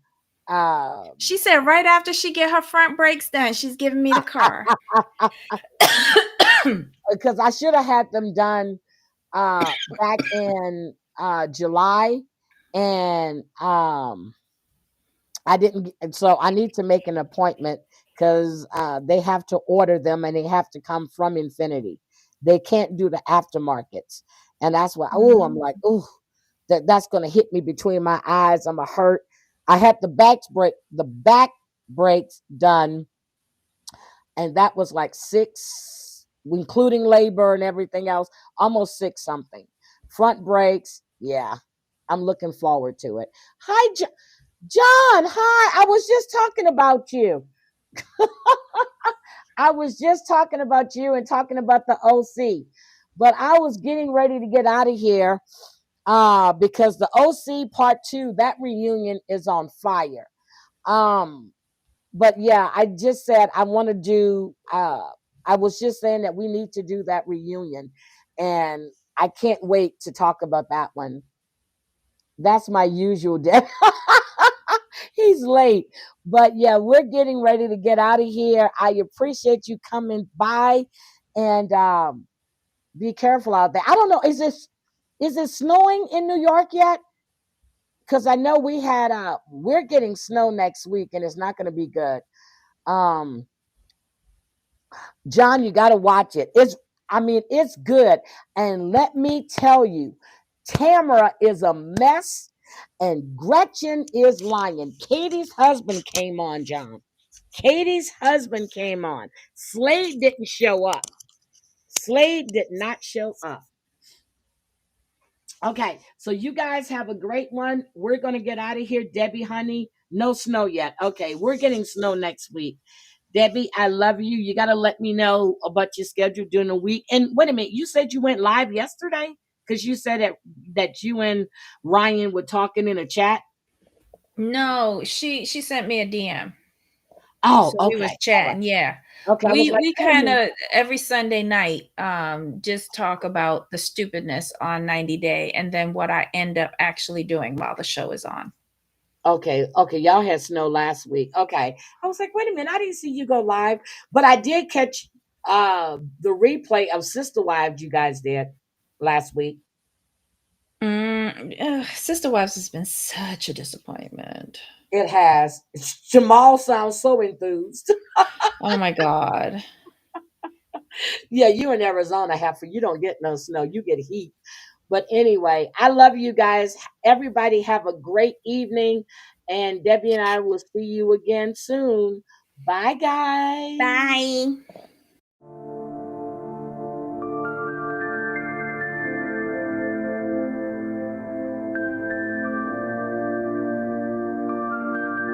Uh, She said right after she get her front brakes done, she's giving me the car. because I should have had them done back in July, and I didn't. So I need to make an appointment because they have to order them and they have to come from Infinity. They can't do the aftermarkets, and that's why. Oh, I'm Mhm. like, oh, that's going to hit me between my eyes. I'm a hurt. I had the back brakes done, and that was like six, including labor and everything else, almost six something. Front brakes, yeah, I'm looking forward to it. Hi, John, hi. I was just talking about you. I was just talking about you and talking about the OC. But I was getting ready to get out of here because the OC part two, that reunion is on fire. Um, but yeah, I just said I want to do I was just saying that we need to do that reunion. And I can't wait to talk about that one. That's my usual day. He's late. But yeah, we're getting ready to get out of here. I appreciate you coming by and be careful out there. I don't know, is it snowing in New York yet? Because I know we're getting snow next week and it's not gonna be good. Um John, you got to watch it. I mean, it's good. And let me tell you, Tamara is a mess and Gretchen is lying. Katie's husband came on, John. Katie's husband came on. Slade didn't show up. Slade did not show up. Okay, so you guys have a great one. We're going to get out of here. Debbie, honey, no snow yet. Okay, we're getting snow next week. Debbie, I love you. You got to let me know about your schedule during the week. And wait a minute, you said you went live yesterday? Because you said that you and Ryan were talking in a chat. No, she sent me a DM. Oh, So we okay. was All right. chatting, yeah. Okay, I was like, We wait a kind minute. of every Sunday night just talk about the stupidness on 90 Day and then what I end up actually doing while the show is on. Okay, okay, y'all had snow last week. Okay. I was like, wait a minute, I didn't see you go live, but I did catch the replay of Sister Wives you guys did last week. Sister Wives has been such a disappointment. It has. Jamal sounds so enthused. Oh my god. Yeah, you in Arizona, Heifer. You don't get no snow. You get heat. But anyway, I love you guys. Everybody have a great evening. And Debbie and I will see you again soon. Bye, guys. Bye.